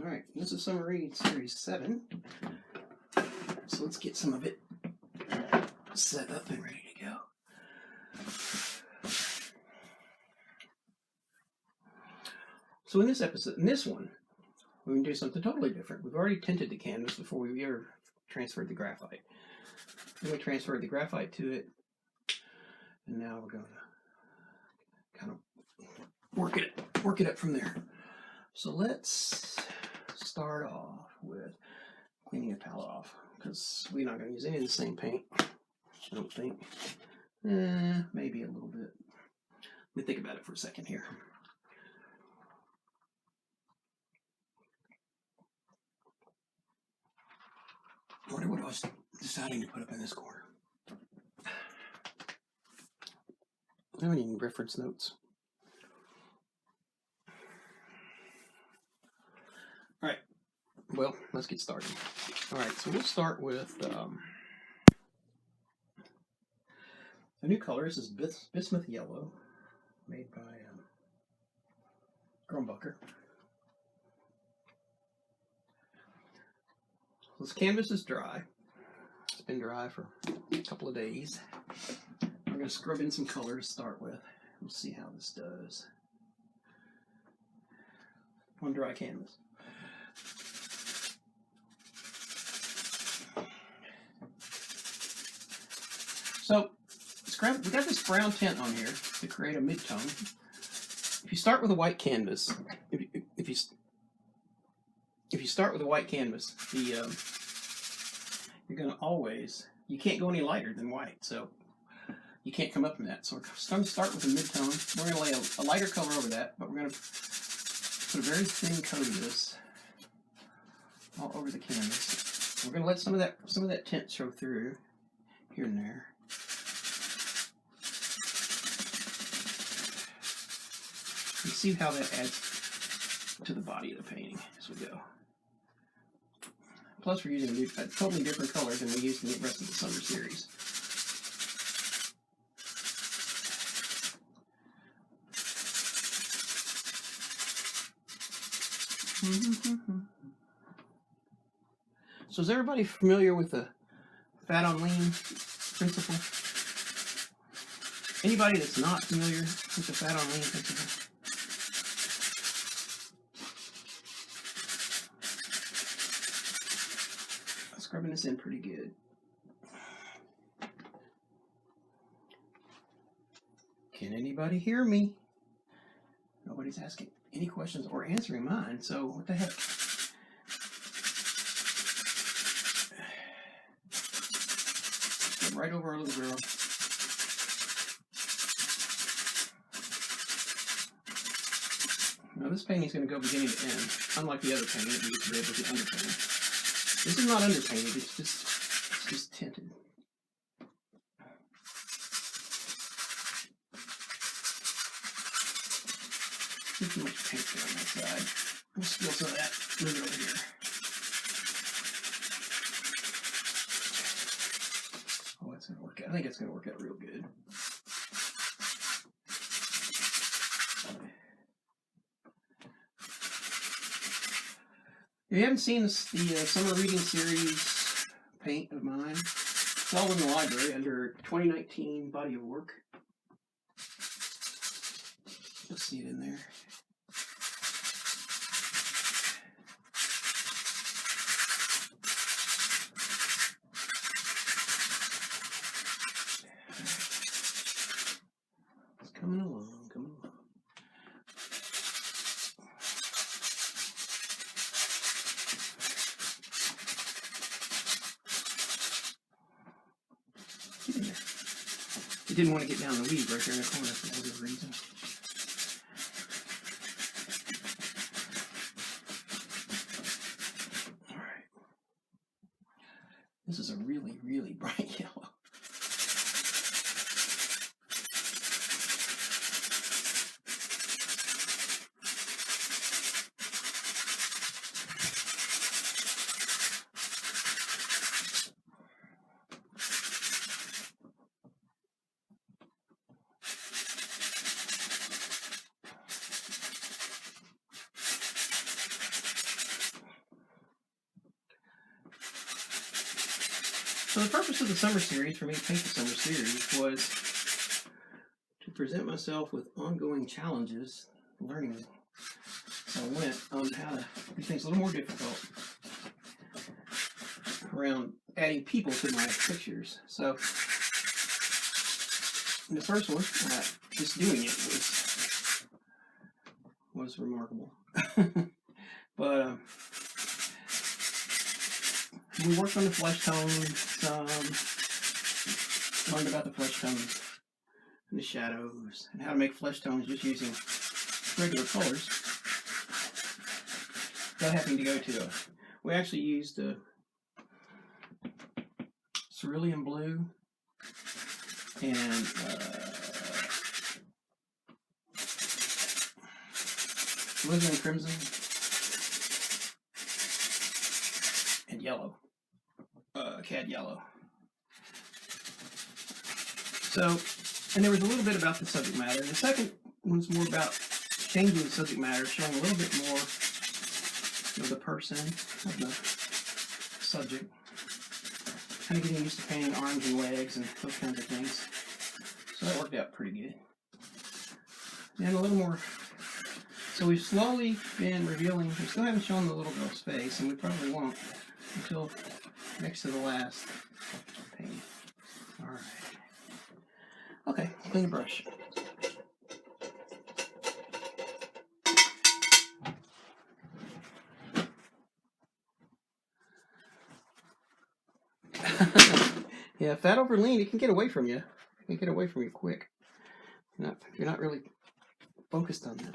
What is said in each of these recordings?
Alright, this is Summer Reading Series 7. So let's get some of it set up and ready to go. So in this episode, in this one, we're going to do something totally different. We've already tinted the canvas before we've ever transferred the graphite. Then we transferred the graphite to it, and now we're going to kind of work it up from there. So let's start off with cleaning the palette off, because we're not going to use any of the same paint, I don't think. Maybe a little bit. Let me think about it for a second here. I wonder what I was deciding to put up in this corner. I don't have any reference notes. Alright, well, let's get started. Alright, so we'll start with a new color. This is Bismuth Yellow, made by Grumbucker. This canvas is dry. It's been dry for a couple of days. I'm going to scrub in some color to start with. We'll see how this does on dry canvas. So we got this brown tint on here to create a mid-tone. If you start with a white canvas, if you start with a white canvas, you're going to always, you can't go any lighter than white, so you can't come up from that. So we're going to start with a mid-tone. We're going to lay a lighter color over that, but we're going to put a very thin coat of this all over the canvas. We're going to let some of that tint show through here and there. And see how that adds to the body of the painting as we go. Plus, we're using a totally different color than we used in the rest of the summer series. So is everybody familiar with the fat on lean principle? Anybody that's not familiar with the fat on lean principle? Scrubbing this in pretty good. Can anybody hear me? Nobody's asking any questions or answering mine, so what the heck? Right over our little girl. Now this painting is going to go beginning to end, unlike the other painting that we did with the underpainting. This is not underpainted, it's just tinted. There's too much paint there on that side. We'll spill some of that, move it over here. Oh, that's going to work out. I think it's going to work out real good. If you haven't seen the Summer Reading Series paint of mine, it's all in the library under 2019 Body of Work. You'll see it in there. It's coming along, coming along. Didn't want to get down the weed right there in the corner for whatever reason. All right. This is a really, really bright yellow. So the purpose of the summer series, for me to paint the summer series, was to present myself with ongoing challenges, learning. So I went on how to do things a little more difficult around adding people to my pictures. So in the first one, just doing it was remarkable. But we worked on the flesh tones, learned about the flesh tones and the shadows, and how to make flesh tones just using regular colors. Without having to go to we actually used cerulean blue and alizarin crimson and yellow, cad yellow. So, and there was a little bit about the subject matter. The second one's more about changing the subject matter, showing a little bit more of the person, of the subject, kind of getting used to painting arms and legs and those kinds of things. So that worked out pretty good. And a little more. So we've slowly been revealing. We still haven't shown the little girl's face, and we probably won't until next to the last painting. All right. Okay, clean the brush. Yeah, fat over lean, it can get away from you. It can get away from you quick. You're not really focused on that.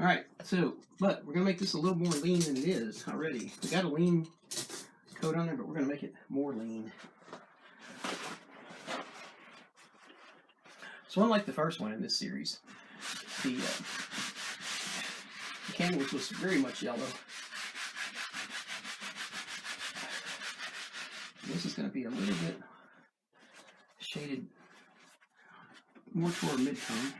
All right, so, but we're going to make this a little more lean than it is already. We got a lean coat on there, but we're going to make it more lean. So unlike the first one in this series, the canvas was very much yellow. This is going to be a little bit shaded more toward mid-tone.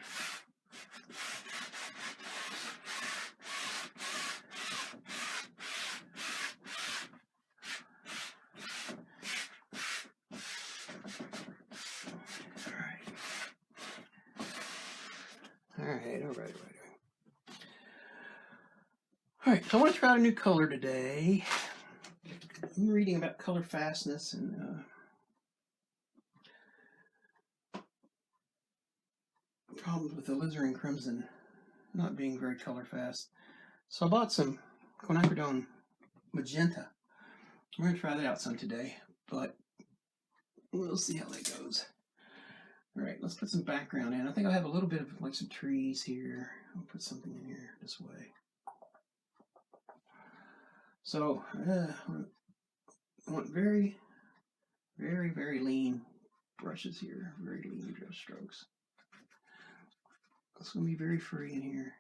All right, so I want to try out a new color today. I'm reading about color fastness and problems with alizarin crimson not being very color fast. So I bought some quinacridone magenta. We're going to try that out some today, but we'll see how that goes. All right, let's put some background in. I think I have a little bit of like some trees here. I'll put something in here this way. So I want very, very, very lean brushes here. Very lean brush strokes. It's going to be very free in here.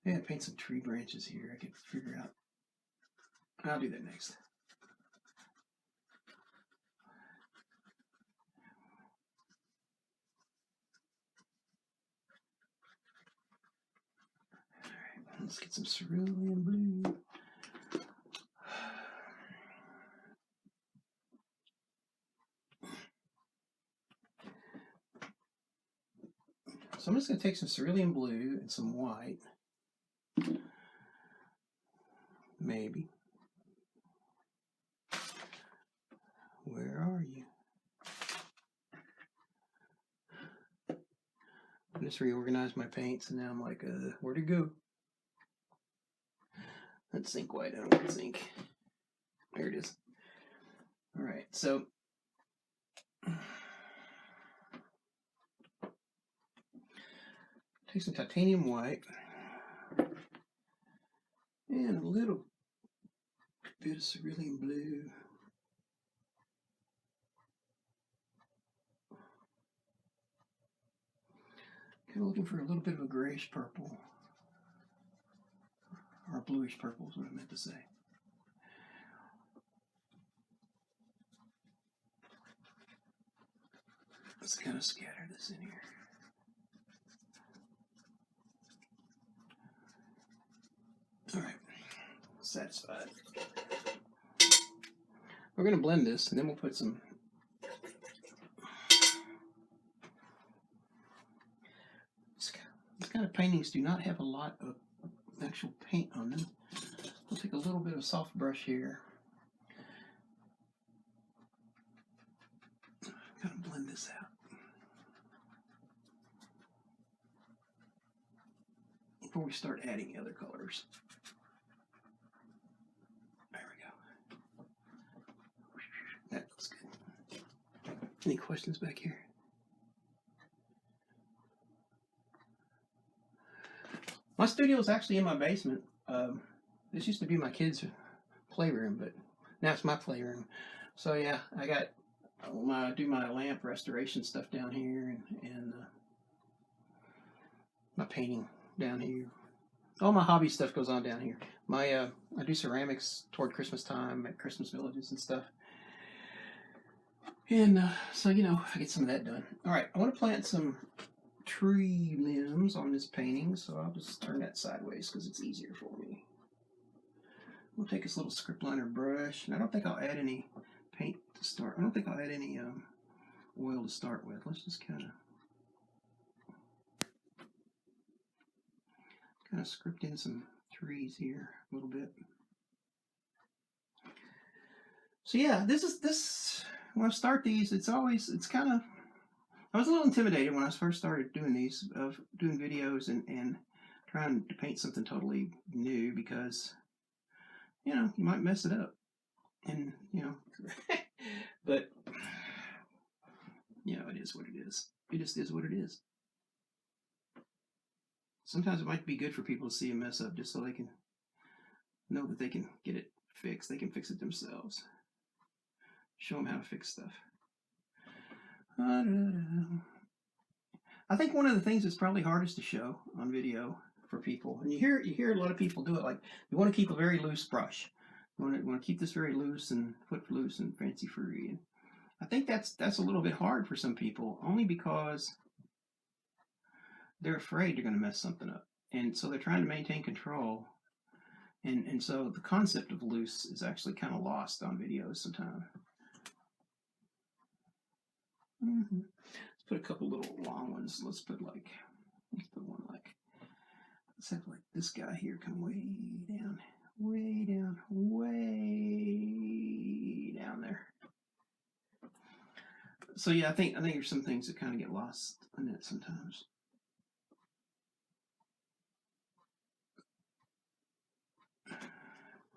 Yeah, paint some tree branches here. I could figure out. I'll do that next. All right, let's get some cerulean blue. So I'm just going to take some cerulean blue and some white. Maybe. Where are you? I just reorganized my paints and now I'm like, where'd it go? That's zinc white. I don't want zinc. There it is. All right, so take some titanium white and a little bit of cerulean blue. Kind of looking for a little bit of a grayish purple, or a bluish purple is what I meant to say. Let's kind of scatter this in here. All right, satisfied. We're going to blend this, and then we'll put some. These kind of paintings do not have a lot of actual paint on them. We'll take a little bit of soft brush here. Kind of blend this out. Before we start adding the other colors. There we go. That looks good. Any questions back here? My studio is actually in my basement. This used to be my kids' playroom, but now it's my playroom. So yeah, I do my lamp restoration stuff down here, and my painting down here. All my hobby stuff goes on down here. I do ceramics toward Christmas time at Christmas villages and stuff. And so, I get some of that done. All right, I want to plant some tree limbs on this painting, so I'll just turn that sideways because it's easier for me. We'll take this little script liner brush, and I don't think I'll add any paint to start. I don't think I'll add any oil to start with. Let's just kind of script in some trees here a little bit. So yeah, this when I start these, it's kind of, I was a little intimidated when I first started doing these, of doing videos and trying to paint something totally new, because you might mess it up, and but it is what it is. It just is what it is. Sometimes it might be good for people to see a mess up just so they can know that they can get it fixed. They can fix it themselves. Show them how to fix stuff. I think one of the things that's probably hardest to show on video for people, and you hear a lot of people do it, like you want to keep a very loose brush. You want to keep this very loose and footloose and fancy free. And I think that's a little bit hard for some people, only because they're afraid they're going to mess something up, and so they're trying to maintain control. And so the concept of loose is actually kind of lost on videos sometimes. Let's put a couple little long ones. Let's put one like, let's have like this guy here come way down there. So yeah, I think there's some things that kind of get lost in it sometimes.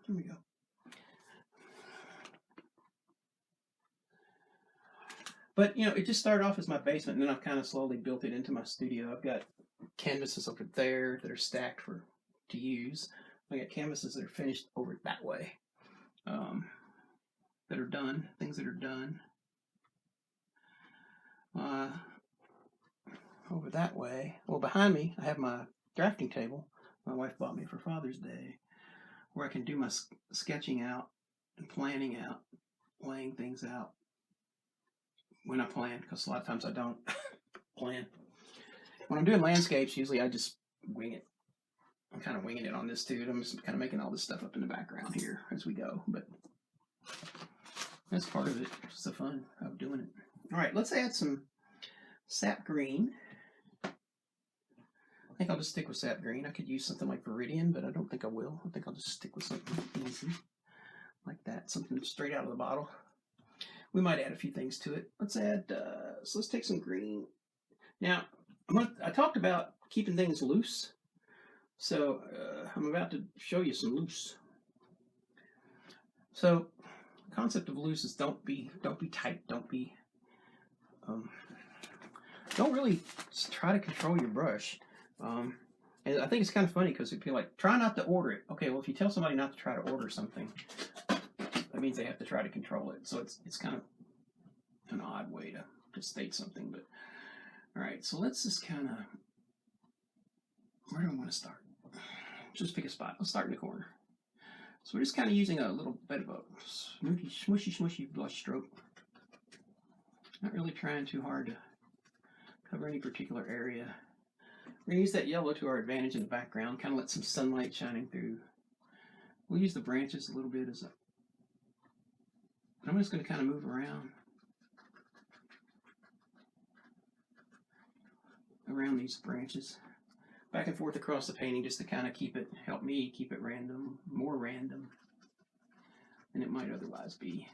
Here we go. But it just started off as my basement, and then I've kind of slowly built it into my studio. I've got canvases over there that are stacked to use. I got canvases that are finished over that way, that are done, things that are done. Over that way, well, behind me, I have my drafting table my wife bought me for Father's Day, where I can do my sketching out and planning out, laying things out when I plan, because a lot of times I don't plan. When I'm doing landscapes, usually I just wing it. I'm kind of winging it on this too. I'm just kind of making all this stuff up in the background here as we go, but that's part of it. It's the fun of doing it. All right, let's add some sap green. I think I'll just stick with sap green. I could use something like Viridian, but I don't think I will. I think I'll just stick with something easy like that, something straight out of the bottle. We might add a few things to it. Let's add, so let's take some green. Now, I talked about keeping things loose, so I'm about to show you some loose. So, the concept of loose is don't be tight. Don't really try to control your brush. And I think it's kind of funny because people like, try not to order it. Okay, well, if you tell somebody not to try to order something, that means they have to try to control it. So it's kind of an odd way to state something. But all right, so let's just kind of, where do I want to start? Just pick a spot. Let's start in the corner. So we're just kind of using a little bit of a smushy brush stroke. Not really trying too hard to cover any particular area. We're going to use that yellow to our advantage in the background, kind of let some sunlight shining through. We'll use the branches a little bit as a I'm just going to kind of move around these branches, back and forth across the painting, just to kind of help me keep it random, more random than it might otherwise be.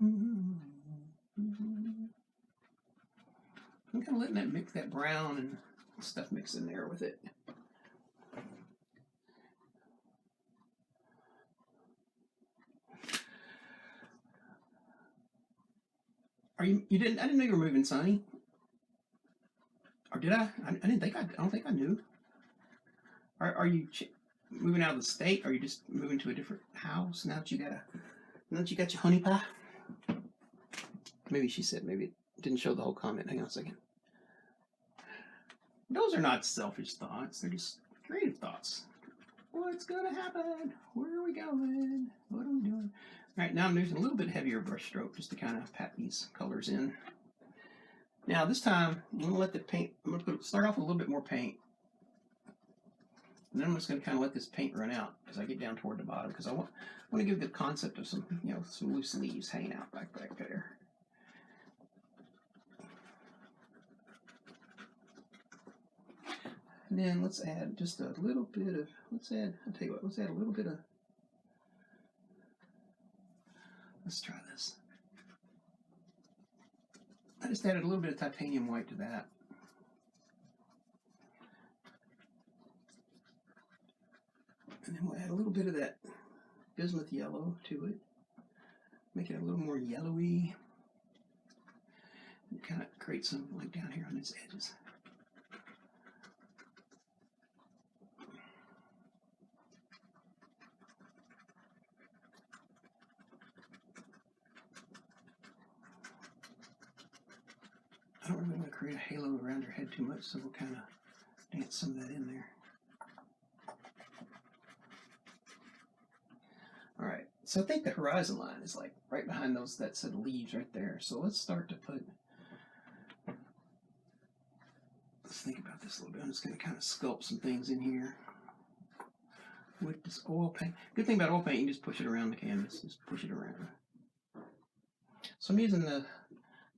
I'm kind of letting that brown and stuff mix in there with it. You didn't? I didn't know you were moving, Sonny. Or did I? I didn't think I don't think I knew. Are you moving out of the state? Or are you just moving to a different house now that you got your honey pie? Maybe she said. Maybe it didn't show the whole comment. Hang on a second. Those are not selfish thoughts. They're just creative thoughts. What's gonna happen? Where are we going? What are we doing? All right, now I'm using a little bit heavier brush stroke just to kind of pat these colors in. Now this time, I'm gonna let the paint. I'm gonna start off with a little bit more paint, and then I'm just gonna kind of let this paint run out as I get down toward the bottom, because I want to give the concept of some loose leaves hanging out back there. And then let's add just a little bit of, let's add a little bit of, let's try this. I just added a little bit of titanium white to that. And then we'll add a little bit of that bismuth yellow to it. Make it a little more yellowy. And kind of create some like down here on its edges. I don't really want to create a halo around her head too much, so we'll kind of dance some of that in there. All right, so I think the horizon line is like right behind that set of leaves right there. So let's start to let's think about this a little bit. I'm just going to kind of sculpt some things in here with this oil paint. Good thing about oil paint, you can just push it around the canvas. Just push it around. So I'm using the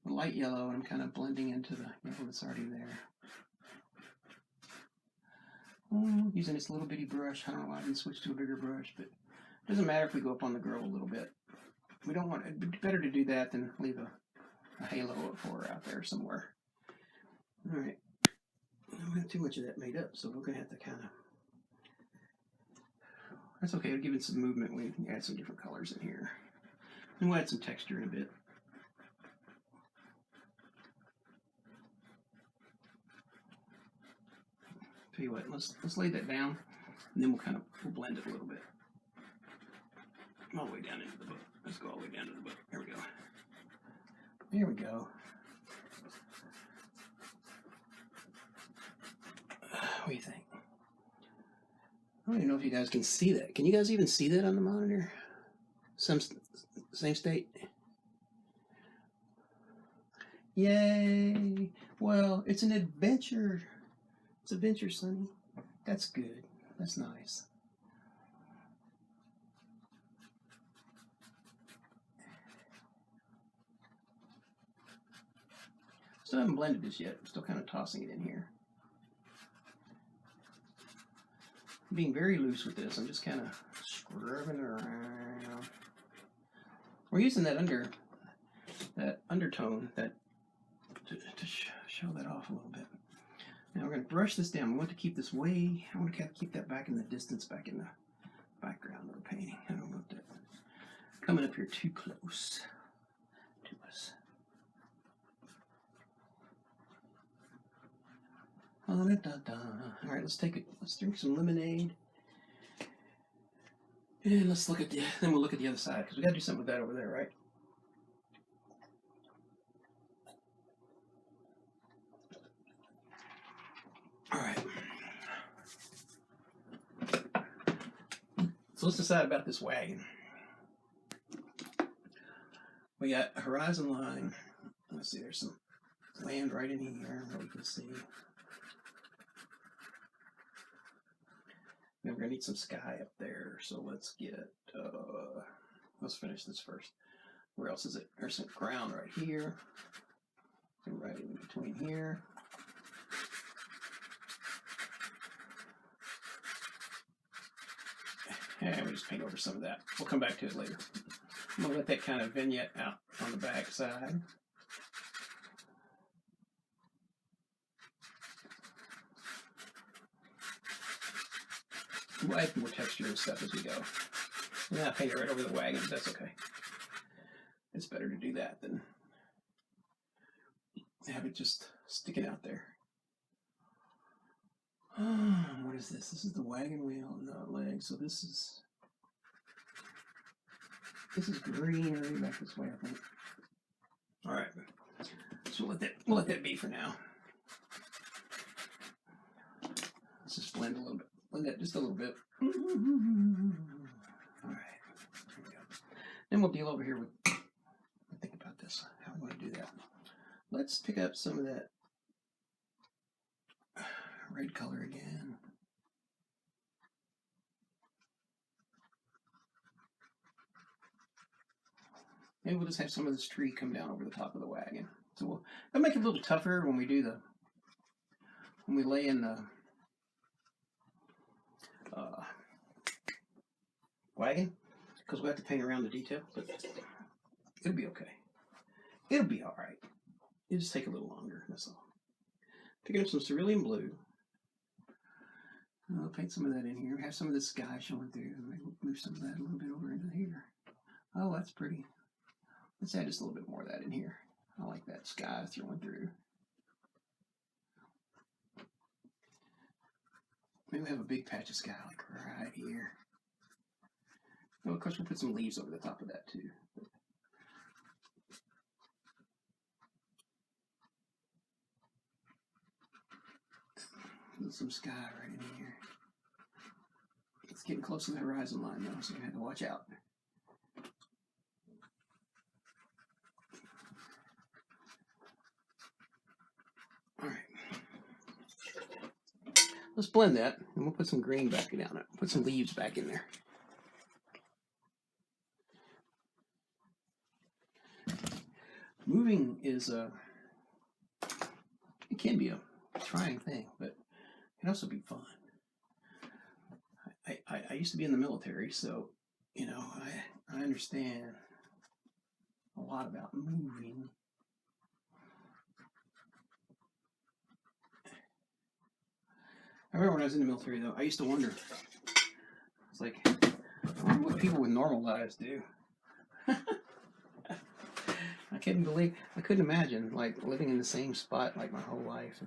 light yellow, and I'm kind of blending into the yellow that's already there. Using this little bitty brush. I don't know why I didn't switch to a bigger brush, but it doesn't matter if we go up on the girl a little bit. We don't want it. It'd be better to do that than leave a halo for her out there somewhere. All right. I don't have too much of that made up, so we're going to have to kind of... That's okay. It'll give it some movement. We can add some different colors in here. And we'll add some texture in a bit. Tell you what, let's lay that down, and then we'll blend it a little bit. All the way down into the book. Let's go all the way down to the book. There we go. There we go. What do you think? I don't even know if you guys can see that. Can you guys even see that on the monitor? Same state? Yay! Well, it's an adventure. It's adventure, Sonny. That's good. That's nice. Still haven't blended this yet. I'm still kind of tossing it in here. I'm being very loose with this. I'm just kind of scrubbing around. We're using that undertone to show that off a little bit. Now we're going to brush this down. We want to keep this way. I want to keep that back in the distance, back in the background of the painting. I don't want that coming up here too close to us. All right, let's drink some lemonade. And let's look at then we'll look at the other side, because we got to do something with that over there, right? All right. So let's decide about this wagon. We got a horizon line. Let's see, there's some land right in here that we can see. Then we're gonna need some sky up there. So let's get, let's finish this first. Where else is it? There's some ground right here. And right in between here. And we just paint over some of that. We'll come back to it later. I'm gonna let that kind of vignette out on the back side. We'll add more texture and stuff as we go. Yeah, I'll paint it right over the wagon, but that's okay. It's better to do that than have it just sticking out there. What is this? This is the wagon wheel, not leg. So this is greenery back this way, I think. All right, so we'll let that be for now. Let's just blend a little bit. Blend that just a little bit. All right, here we go. Then we'll deal over here with. Think about this. How we want to do that? Let's pick up some of that red color again. Maybe we'll just have some of this tree come down over the top of the wagon. So that'll make it a little tougher when we do when we lay in the wagon, because we have to paint around the detail, but it'll be okay. It'll be all right. It'll just take a little longer, that's all. Picking up some cerulean blue. I'll paint some of that in here. Have some of the sky showing through. Move some of that a little bit over into here. Oh, that's pretty. Let's add just a little bit more of that in here. I like that sky throwing through. Maybe we have a big patch of sky like right here. Well, of course, we'll put some leaves over the top of that too. Some sky right in here. It's getting close to the horizon line though, so you have to watch out. All right. Let's blend that, and we'll put some green back down it. Put some leaves back in there. Moving is it can be a trying thing, but it can also be fun. I used to be in the military, so you know I understand a lot about moving. I remember when I was in the military, though, I used to wonder. It's like, I wonder what people with normal lives do. I couldn't imagine like living in the same spot like my whole life.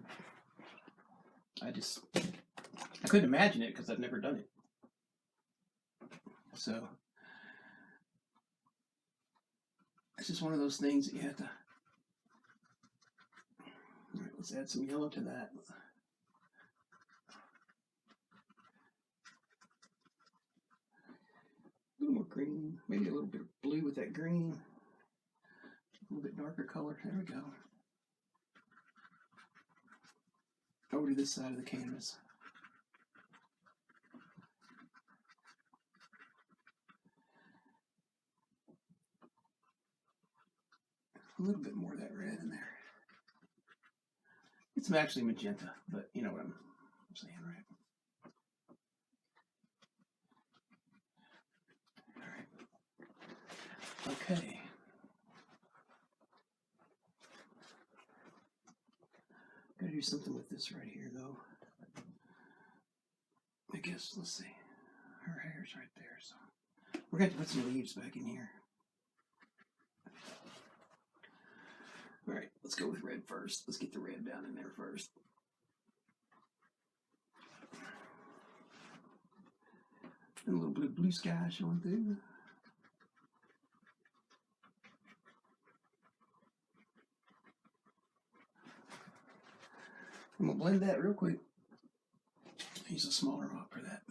I couldn't imagine it because I've never done it. So it's just one of those things that you have to. All right, let's add some yellow to that. A little more green, maybe a little bit of blue with that green. A little bit darker color. There we go. Over to this side of the canvas. A little bit more of that red in there. It's actually magenta, but you know what I'm saying, right? All right. Okay. Gotta do something with this right here, though. I guess, let's see. Her hair's right there, so we're going to put some leaves back in here. All right, let's go with red first. Let's get the red down in there first. And a little bit of blue sky showing through. I'm going to blend that real quick. Use a smaller rock for that.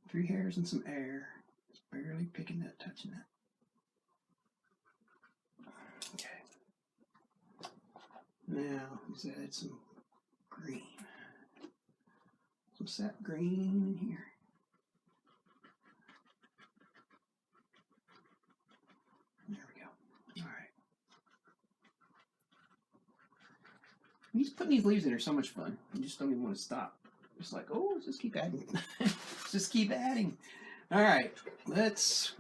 3 hairs and some air. Just barely picking that, touching that. Okay. Now, let's add some green. some sap green in here. There we go. All right. These putting these leaves in are so much fun. You just don't even want to stop. Just like, oh, let's just keep adding. Just keep adding. All right, let's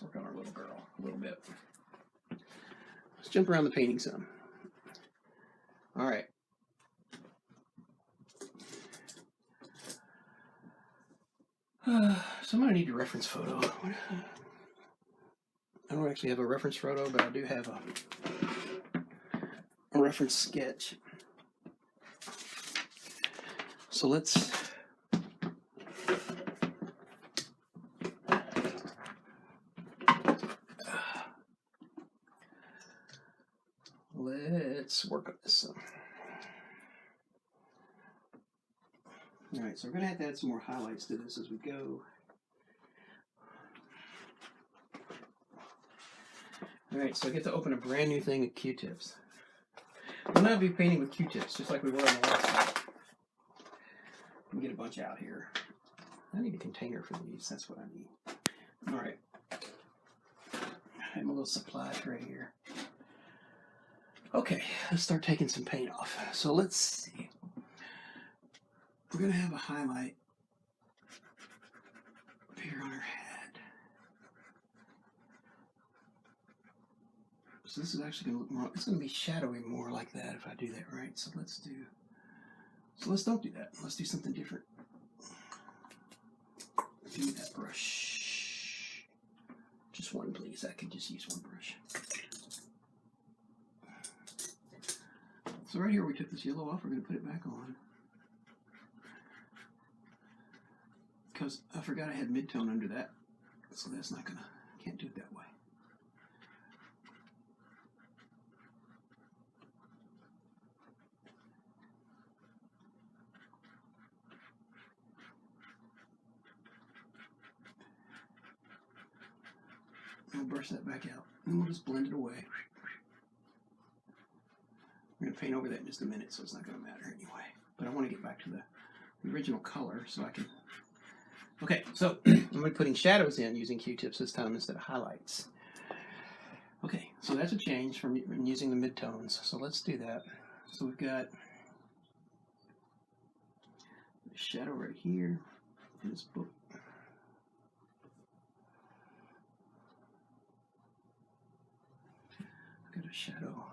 work on our little girl a little bit. Let's jump around the painting some. All right. So I'm gonna need a reference photo. I don't actually have a reference photo, but I do have a reference sketch. So let's work on this some. All right, so we're gonna have to add some more highlights to this as we go. All right, so I get to open a brand new thing of Q-tips. We'll now be painting with Q-tips, just like we were on the last one. Let me get a bunch out here. I need a container for these, that's what I need. All right. I have my little supply tray here. Okay, let's start taking some paint off. So let's see. We're gonna have a highlight up here on her head. So this is actually gonna look more, it's gonna be shadowy more like that if I do that right. So let's don't do that. Let's do something different. Give me that brush. Just one, please. I could just use one brush. So right here we took this yellow off, we're gonna put it back on. Because I forgot I had mid-tone under that. So that's not gonna, can't do it that way. We'll brush that back out, and we'll just blend it away. We're going to paint over that in just a minute, so it's not going to matter anyway. But I want to get back to the original color so I can... Okay, so I'm going to be putting shadows in using Q-tips this time instead of highlights. Okay, so that's a change from using the mid-tones. So let's do that. So we've got a shadow right here in this book. Got a shadow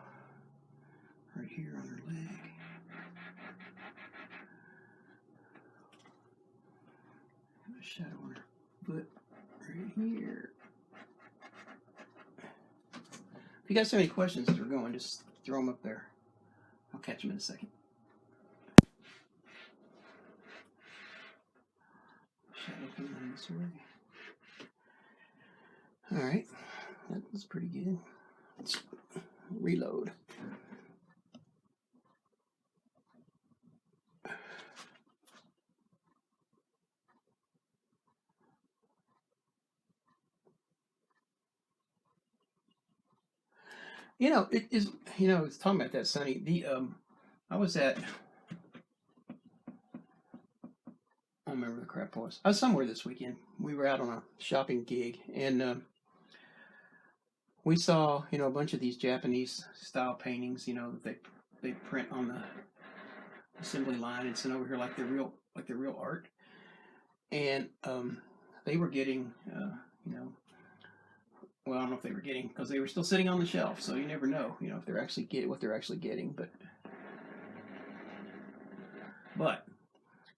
right here on her leg. Got a shadow on her foot right here. If you guys have any questions as we're going, just throw them up there. I'll catch them in a second. Shadow coming on this way. All right, that was pretty good. Let's reload. You know, it is, you know, it's talking about that, Sonny. I was at, I don't remember the crap was. I was somewhere this weekend. We were out on a shopping gig, and we saw, you know, a bunch of these Japanese style paintings, you know, that they print on the assembly line and send over here like they're real art. And they were getting, you know, well, I don't know if they were getting, because they were still sitting on the shelf, so you never know, you know, if they're actually what they're actually getting. But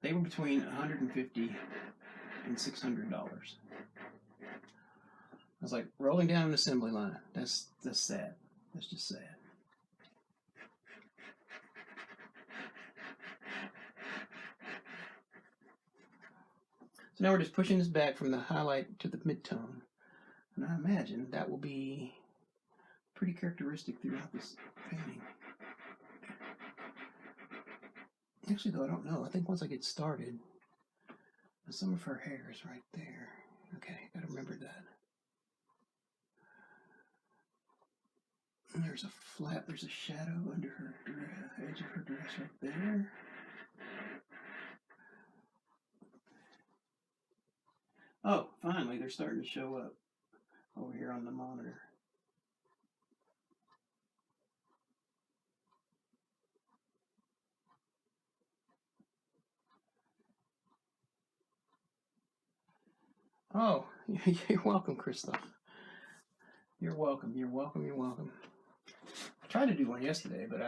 they were between $150 and $600. I was like, rolling down an assembly line. That's sad. That's just sad. So now we're just pushing this back from the highlight to the mid-tone. And I imagine that will be pretty characteristic throughout this painting. Actually, though, I don't know. I think once I get started, some of her hair is right there. Okay, gotta remember that. And there's a shadow under her edge of her dress right there. Oh, finally, they're starting to show up over here on the monitor. Oh, you're welcome, Christoph. You're welcome. You're welcome. You're welcome. I tried to do one yesterday, but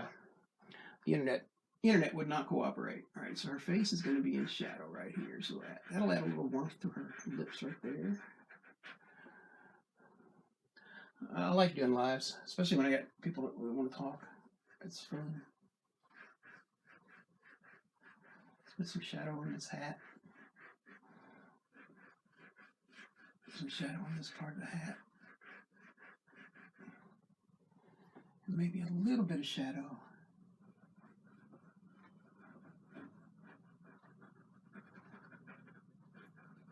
the internet would not cooperate. All right, so her face is going to be in shadow right here, so that'll add a little warmth to her lips right there. I like doing lives, especially when I got people that really want to talk. It's fun. Let's put some shadow in this hat. Some shadow on this part of the hat. And maybe a little bit of shadow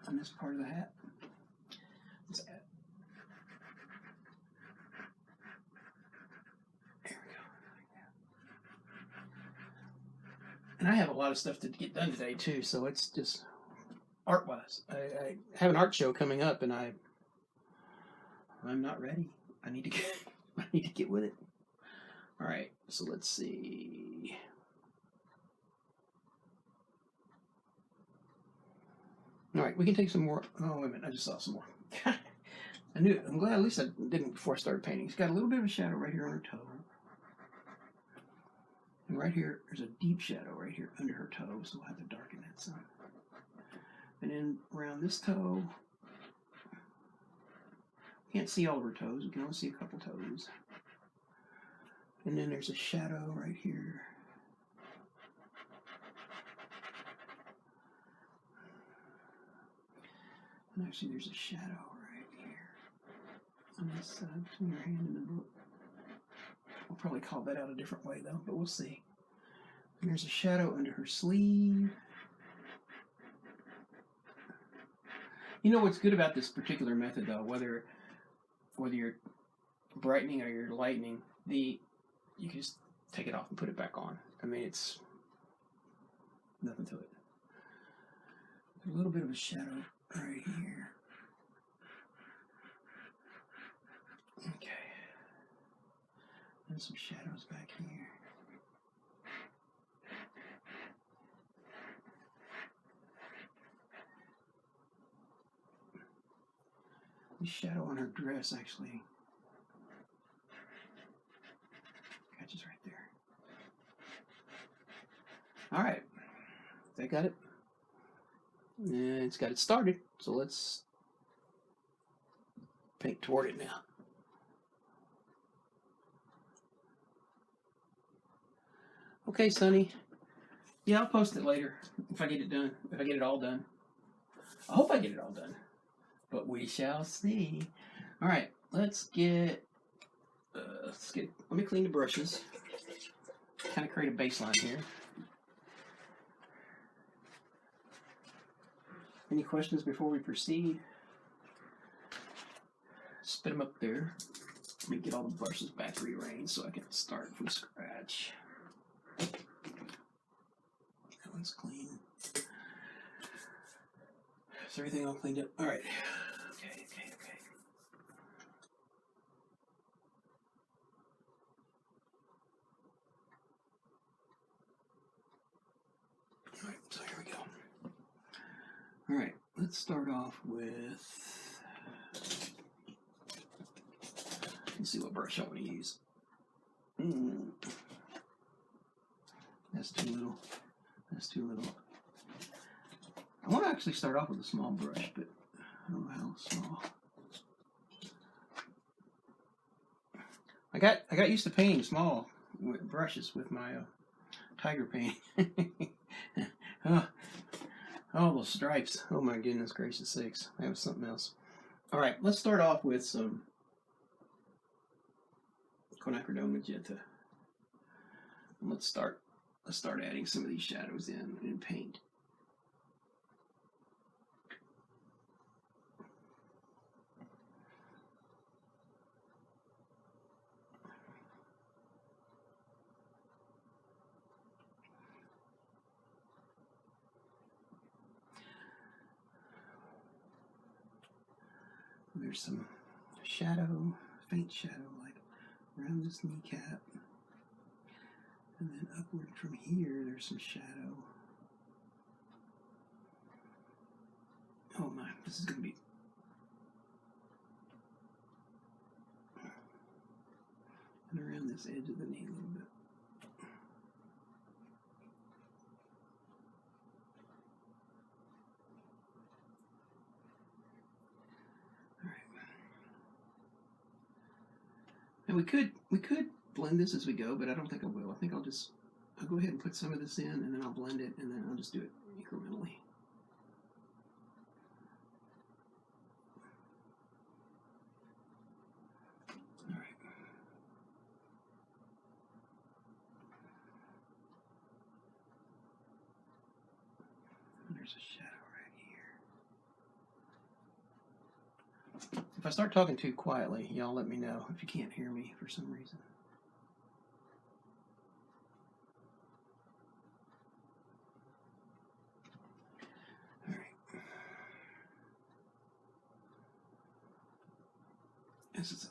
on this part of the hat. Let's add. There we go. And I have a lot of stuff to get done today too, so it's just art-wise. I have an art show coming up, and I'm not ready. I need to get with it. All right, so let's see. All right, we can take some more. Oh, wait a minute, I just saw some more. I knew it. I'm glad at least I didn't before I started painting. It's got a little bit of a shadow right here on her toe. And right here, there's a deep shadow right here under her toe, so we'll have to darken that some. And then around this toe, can't see all of her toes. We can only see a couple toes. And then there's a shadow right here. And actually, there's a shadow right here on this side between your hand and the book. I'll probably call that out a different way though, but we'll see. And there's a shadow under her sleeve. You know what's good about this particular method though, whether you're brightening or you're lightening, you can just take it off and put it back on. I mean, it's nothing to it. A little bit of a shadow right here. Okay. And some shadows back here. The shadow on her dress actually catches right there. All right, I got it. And it's got it started, so let's paint toward it now. Okay, Sonny. Yeah, I'll post it later if I get it done. If I get it all done. I hope I get it all done, but we shall see. All right, let me clean the brushes. Kind of create a baseline here. Any questions before we proceed? Spit them up there. Let me get all the brushes back rearranged so I can start from scratch. That one's clean. Is everything all cleaned up? All right. Okay. All right, so here we go. All right, let's start off with, let's see what brush I want to use. That's too little. That's too little. I want to actually start off with a small brush, but I don't know how small. I got used to painting small brushes with my tiger paint. Oh, those stripes. Oh my goodness gracious sakes. That was something else. All right, let's start off with some quinacridone magenta. And let's start adding some of these shadows in paint. There's some shadow, faint shadow, like around this kneecap. And then upward from here, there's some shadow. Oh my, this is going to be... And around this edge of the knee a little bit. All right. And we could blend this as we go, but I don't think I will. I think I'll go ahead and put some of this in, and then I'll blend it, and then I'll just do it incrementally. All right. And there's a shadow right here. If I start talking too quietly, y'all let me know if you can't hear me for some reason. This is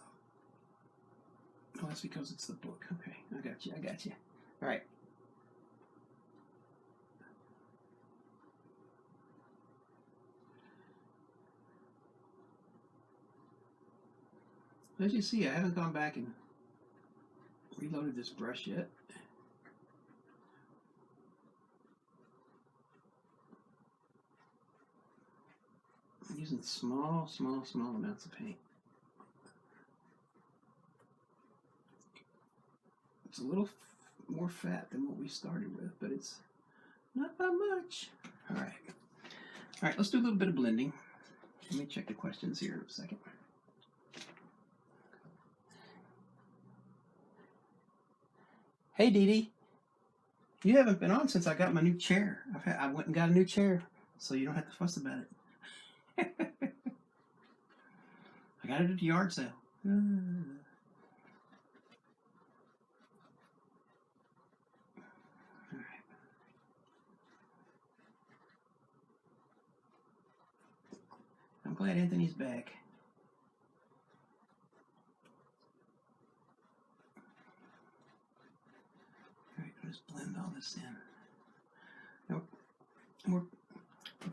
oh, that's because it's the book. Okay, I got you. All right. As you see, I haven't gone back and reloaded this brush yet. I'm using small amounts of paint. It's a little more fat than what we started with, but it's not by much. All right, let's do a little bit of blending. Let me check the questions here in a second. Hey, Dee Dee, you haven't been on since I got my new chair. I went and got a new chair, so you don't have to fuss about it. I got it at the yard sale. I'm glad Anthony's back. All right, let's blend all this in. Now, we're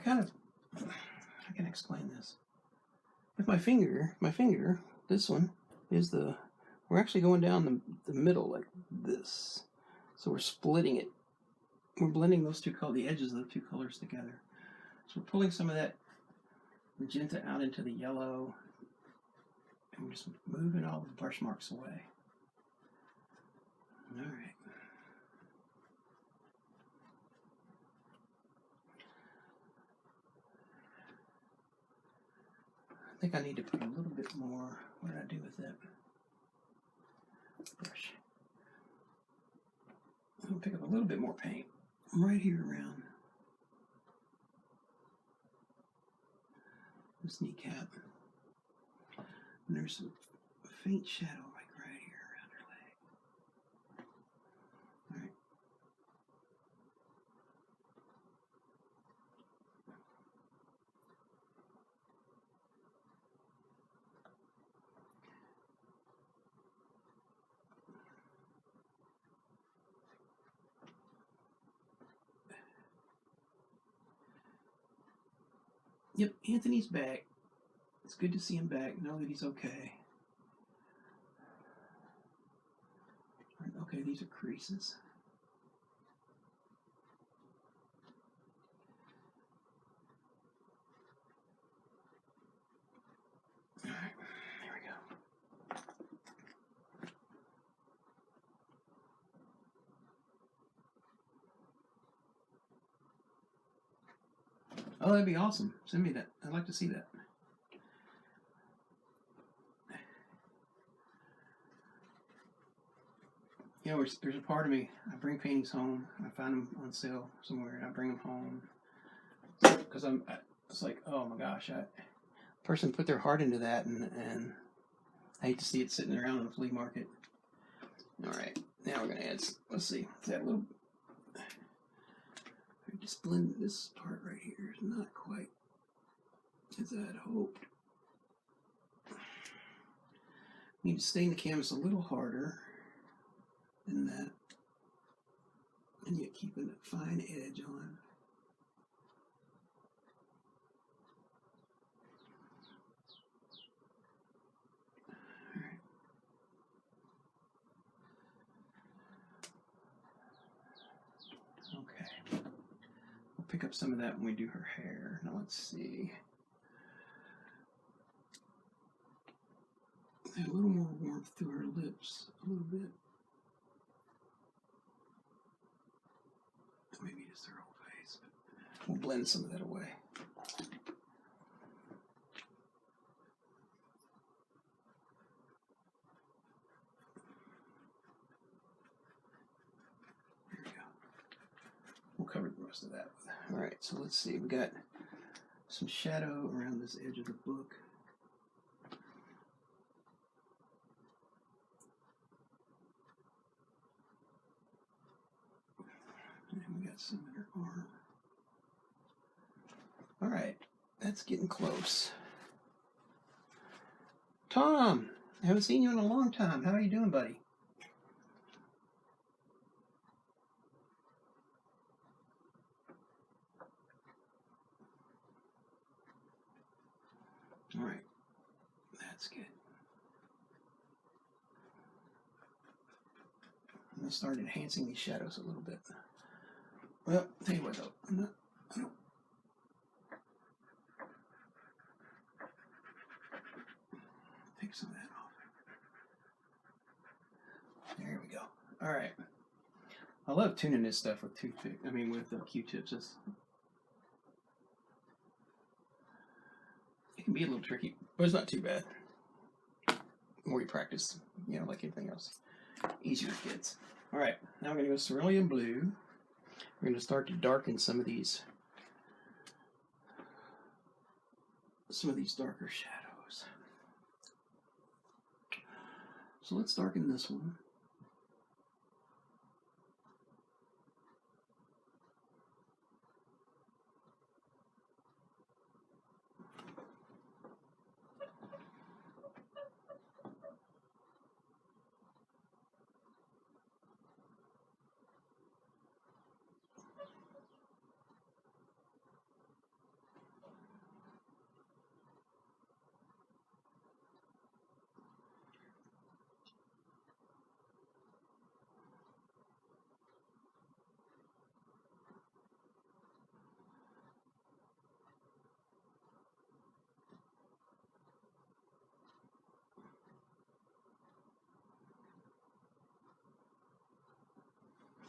kind of, I can explain this. With my finger, this one is we're actually going down the middle like this. So we're splitting it. We're blending those the edges of the two colors together. So we're pulling some of that magenta out into the yellow, and we're just moving all the brush marks away. All right. I think I need to put a little bit more. What did I do with that brush? I'm going to pick up a little bit more paint right here around this kneecap. And there's a faint shadow like right here around her leg. All right. Yep, Anthony's back. It's good to see him back. Know that he's okay. Okay, these are creases. All right, there we go. Oh, that'd be awesome. Send me that. I'd like to see that. You know, there's a part of me, I bring paintings home. I find them on sale somewhere, and I bring them home. Because it's like, oh my gosh, person put their heart into that, and I hate to see it sitting around in the flea market. All right, now we're going to add, let's see, is that a little, I just blend this part right here. It's not quite as I had hoped. Need to stain the canvas a little harder than that, and yet keeping a fine edge on. Alright. Okay. We'll pick up some of that when we do her hair. Now let's see. A little more warmth through her lips, a little bit. Maybe just her whole face, but we'll blend some of that away. There we go. We'll cover the rest of that. All right, so let's see. We got some shadow around this edge of the book. And we got some in her arm. All right, that's getting close. Tom, I haven't seen you in a long time. How are you doing, buddy? All right, that's good. I'm going to start enhancing these shadows a little bit. Well, tell you what though, I don't. Take some of that off. There we go. All right. I love tuning this stuff with Q-tips. It can be a little tricky, but it's not too bad. The more you practice, like anything else, easier it gets. All right, now I'm going to go cerulean blue. We're going to start to darken some of these darker shadows. So let's darken this one.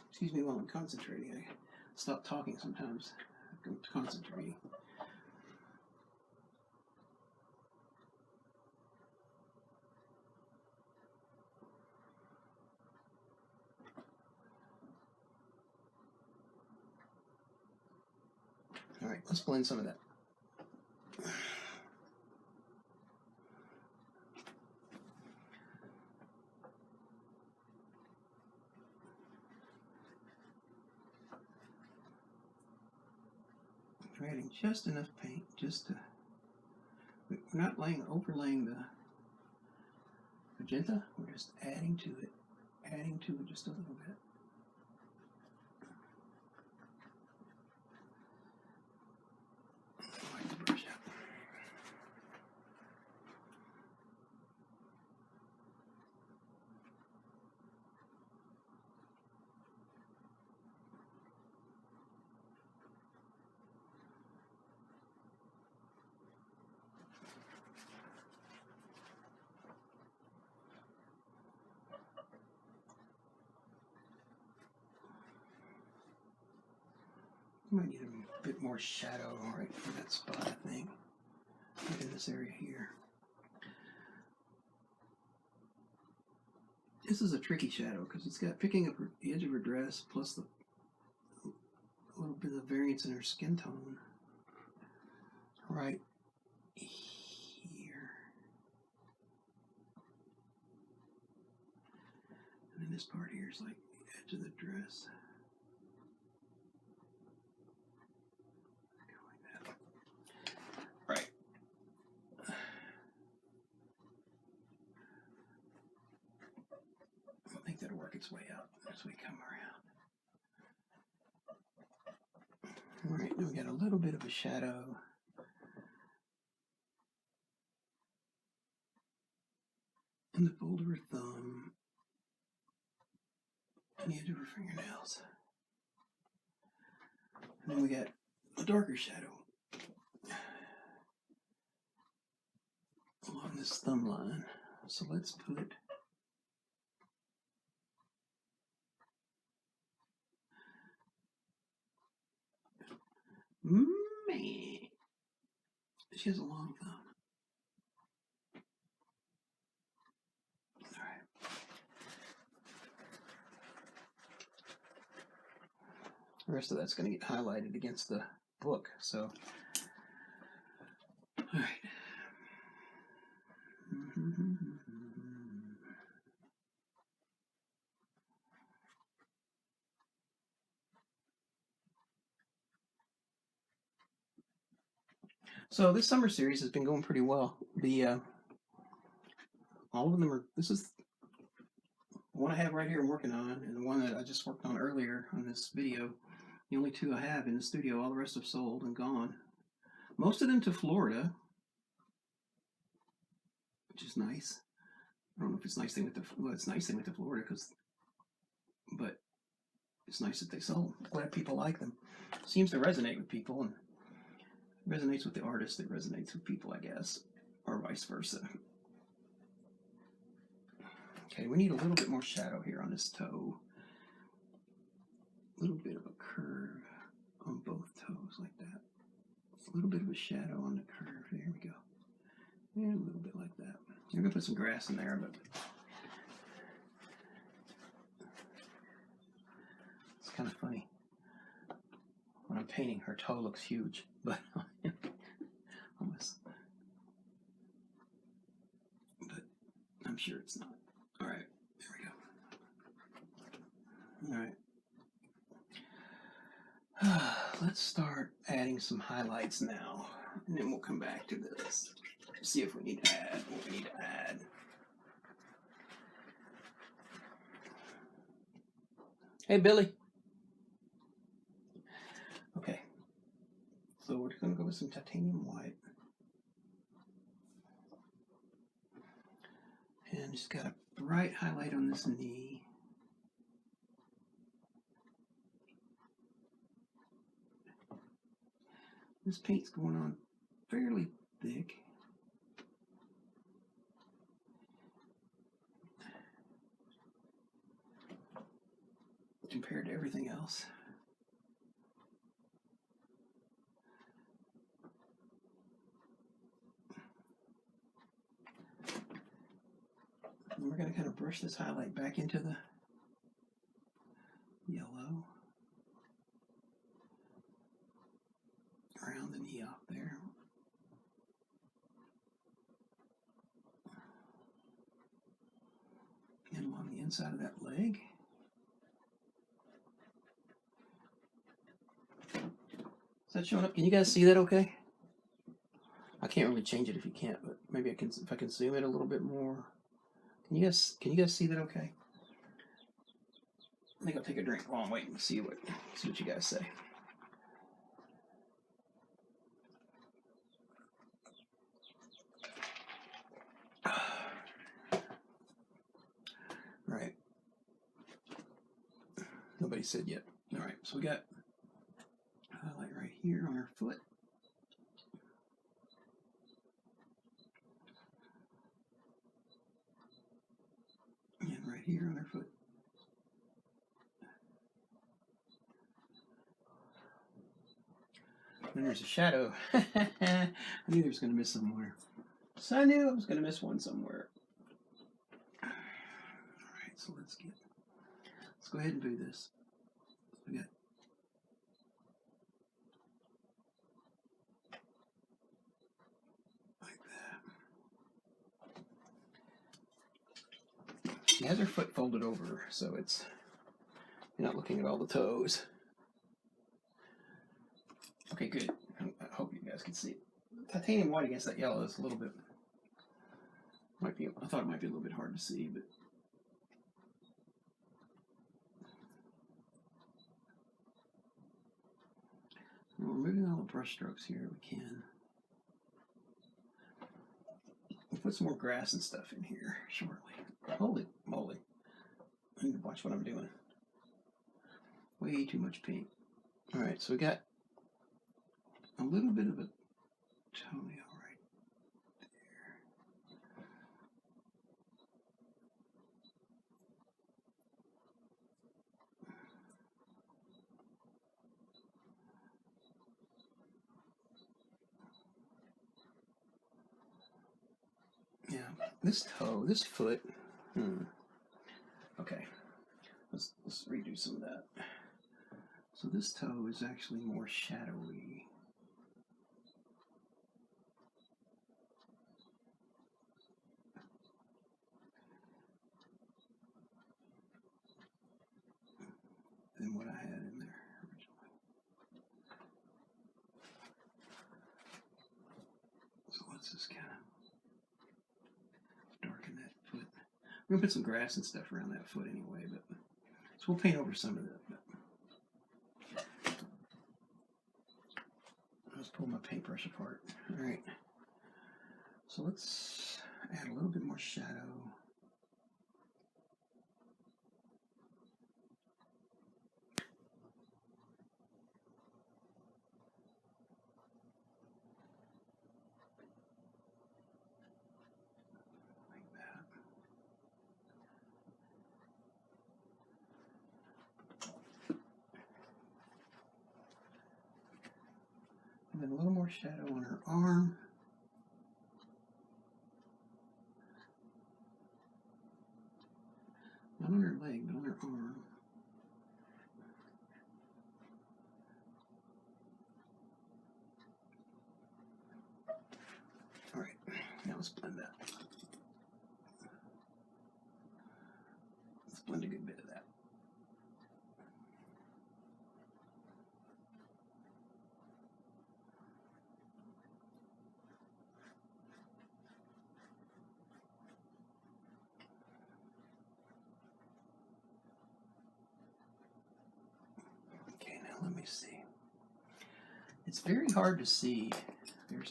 Excuse me while I'm concentrating. I stop talking sometimes. I'm concentrating. All right, let's blend some of that. We're adding just enough paint, we're not overlaying the magenta, we're just adding to it just a little bit. Wipe the brush out. You might need a bit more shadow right in that spot, I think. Right in this area here. This is a tricky shadow because it's got picking up the edge of her dress plus a little bit of variance in her skin tone. Right here. And then this part here is like the edge of the dress. its way out as we come around. All right, now we got a little bit of a shadow. In the fold of her thumb, and the edge of her fingernails. And then we got a darker shadow along this thumb line. So let's put man. She has a long thumb. All right. The rest of that's going to get highlighted against the book. So, all right. So this summer series has been going pretty well. All of them are. This is the one I have right here I'm working on, and the one that I just worked on earlier on this video. The only two I have in the studio. All the rest have sold and gone. Most of them to Florida, which is nice. I don't know if it's a nice thing with it's a nice thing with the Florida, but it's nice that they sold. Glad people like them. Seems to resonate with people, and resonates with the artist. It resonates with people, I guess, or vice versa. Okay, we need a little bit more shadow here on this toe. A little bit of a curve on both toes, like that. A little bit of a shadow on the curve. There we go. And a little bit like that. I'm gonna put some grass in there, but it's kind of funny. When I'm painting, her toe looks huge, but almost. But I'm sure it's not. All right, there we go. All right. Let's start adding some highlights now, and then we'll come back to this. See if we need to add what we need to add. Hey, Billy. Okay. So we're going to go with some titanium white. And just got a bright highlight on this knee. This paint's going on fairly thick. Compared to everything else. And we're going to kind of brush this highlight back into the yellow. Around the knee off there. And along the inside of that leg. Is that showing up? Can you guys see that okay? I can't really change it if you can't, but maybe I can, if I can zoom in a little bit more. Can you guys see that okay? I think I'll take a drink while I'm waiting to see what you guys say. All right. Nobody said yet. All right, so we got a highlight right here on her foot. And right here on her foot. Then there's a shadow. I knew there was going to miss somewhere. So I knew I was going to miss one somewhere. All right, so let's go ahead and do this. We got like that. She has her foot folded over, so you're not looking at all the toes. Okay, good. I hope you guys can see it. Titanium white against that yellow is a little bit, I thought it might be a little bit hard to see, but We're removing all the brush strokes here if we can. We'll put some more grass and stuff in here shortly. Holy moly. I need to watch what I'm doing. Way too much paint. Alright, so we got a little bit of a toenail right there. Yeah, this toe, this foot. Okay, let's redo some of that. So this toe is actually more shadowy. Than what I had in there originally. So let's just kind of darken that foot. We're gonna put some grass and stuff around that foot anyway, but so we'll paint over some of that. Let's pull my paintbrush apart. All right. So let's add a little bit more shadow. And then a little more shadow on her arm. Not on her leg, but on her arm. All right, now let's blend that. Let's blend a good bit of that. Okay, now let me see. It's very hard to see. There's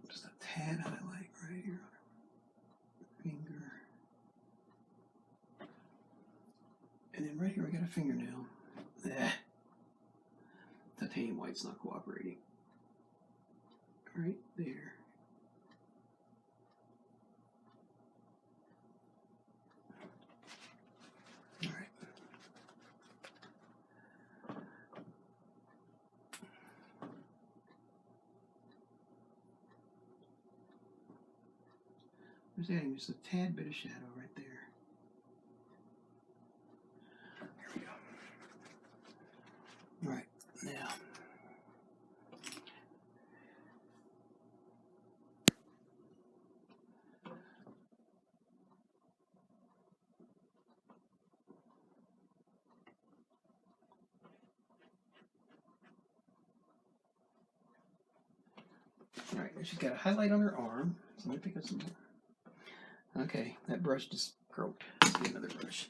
just a tad highlight right here on her finger. And then right here we got a fingernail. Titanium white's not cooperating. Right there. All right. Just adding just a tad bit of shadow right there. There we go. All right, now. All right, she's got a highlight on her arm. So let me pick up some more. Okay, that brush just croaked. Let's get another brush.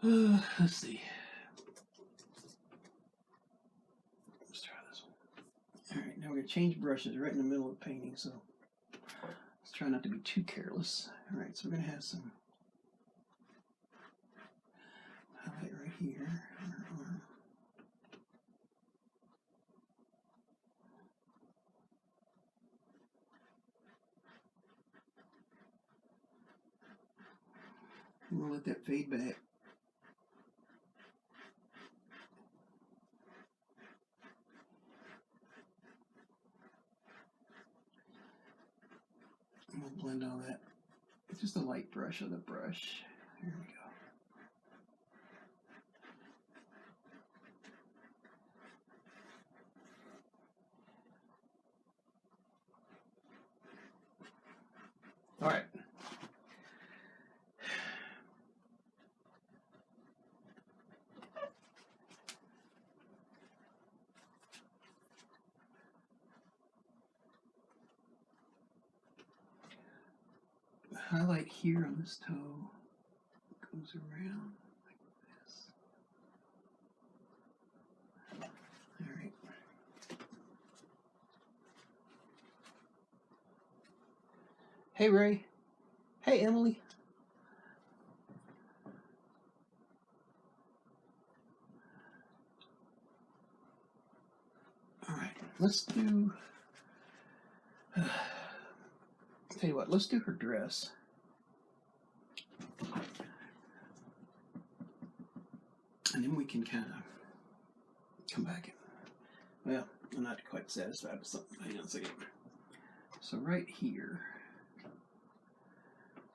Let's see. Let's try this one. All right, now we're gonna change brushes right in the middle of the painting, so let's try not to be too careless. All right, so we're gonna have some highlight right here on her arm. And we'll let that fade back. And we'll blend all that. It's just a light brush on the brush. There we go. All right. The highlight here on this toe goes around like this. Hey, Ray. Hey, Emily. All right, let's do. Tell you what, let's do her dress. And then we can kind of come back. Well, I'm not quite satisfied with something. Hang on a second. So right here,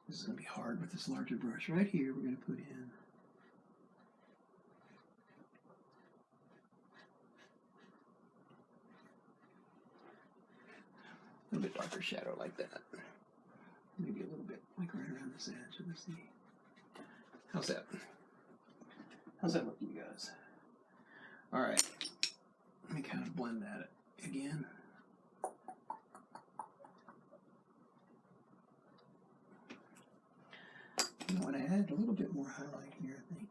this is going to be hard with this larger brush. Right here, we're going to put in a little bit darker shadow like that. Maybe a little bit like right around this edge of this knee. How's that? How's that look to you guys? All right. Let me kind of blend that again. You want to add a little bit more highlight here, I think.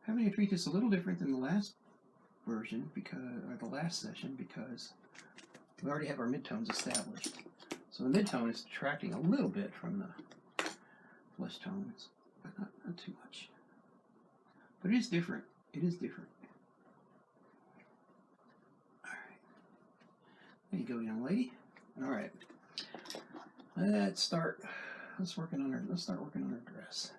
I'm going to treat this a little different than the last version or the last session, because we already have our midtones established. So the midtone is detracting a little bit from the flesh tones, but not too much. But it is different. It is different. All right. There you go, young lady. All right. Let's start working on her dress.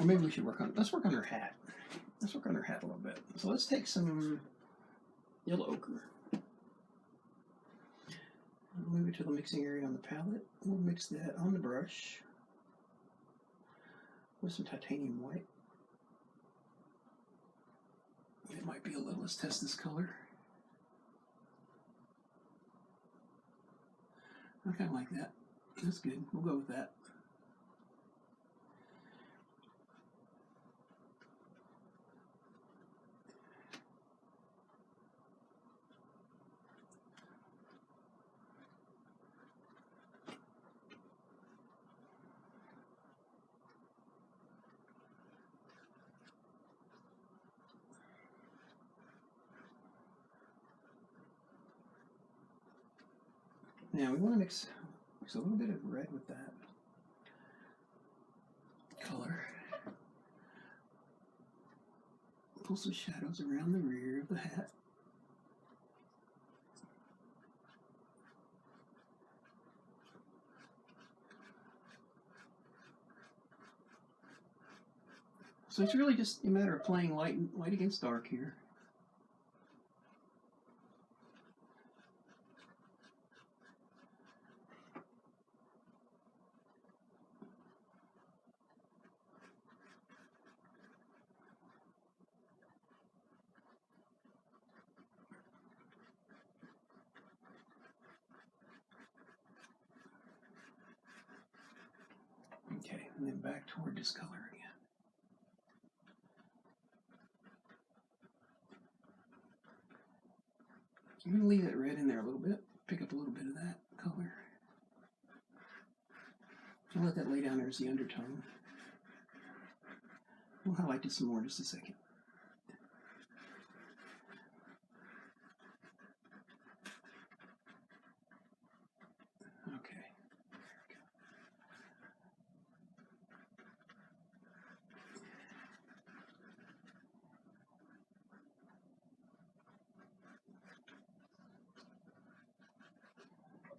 Or maybe we should let's work on her hat. Let's work on her hat a little bit. So let's take some yellow ochre. We'll move it to the mixing area on the palette. We'll mix that on the brush with some titanium white. It might be a little. Let's test this color. I kind of like that. That's good. We'll go with that. Now we want to mix a little bit of red with that color. Pull some shadows around the rear of the hat. So it's really just a matter of playing light against dark here. Okay, and then back toward this color again. I'm going to leave that red in there a little bit, pick up a little bit of that color. I'll let that lay down there as the undertone. We'll highlight this some more in just a second. Okay.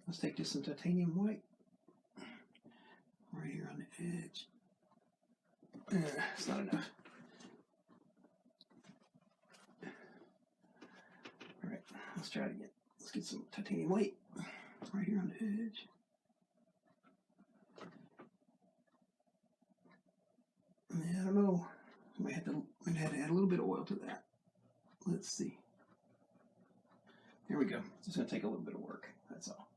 Let's take just some titanium white right here on the edge. It's not enough. All right, let's try it again. Let's get some titanium white right here on the edge. Yeah, I don't know. I might have to add a little bit of oil to that. Let's see. There we go. It's just going to take a little bit of work. That's all.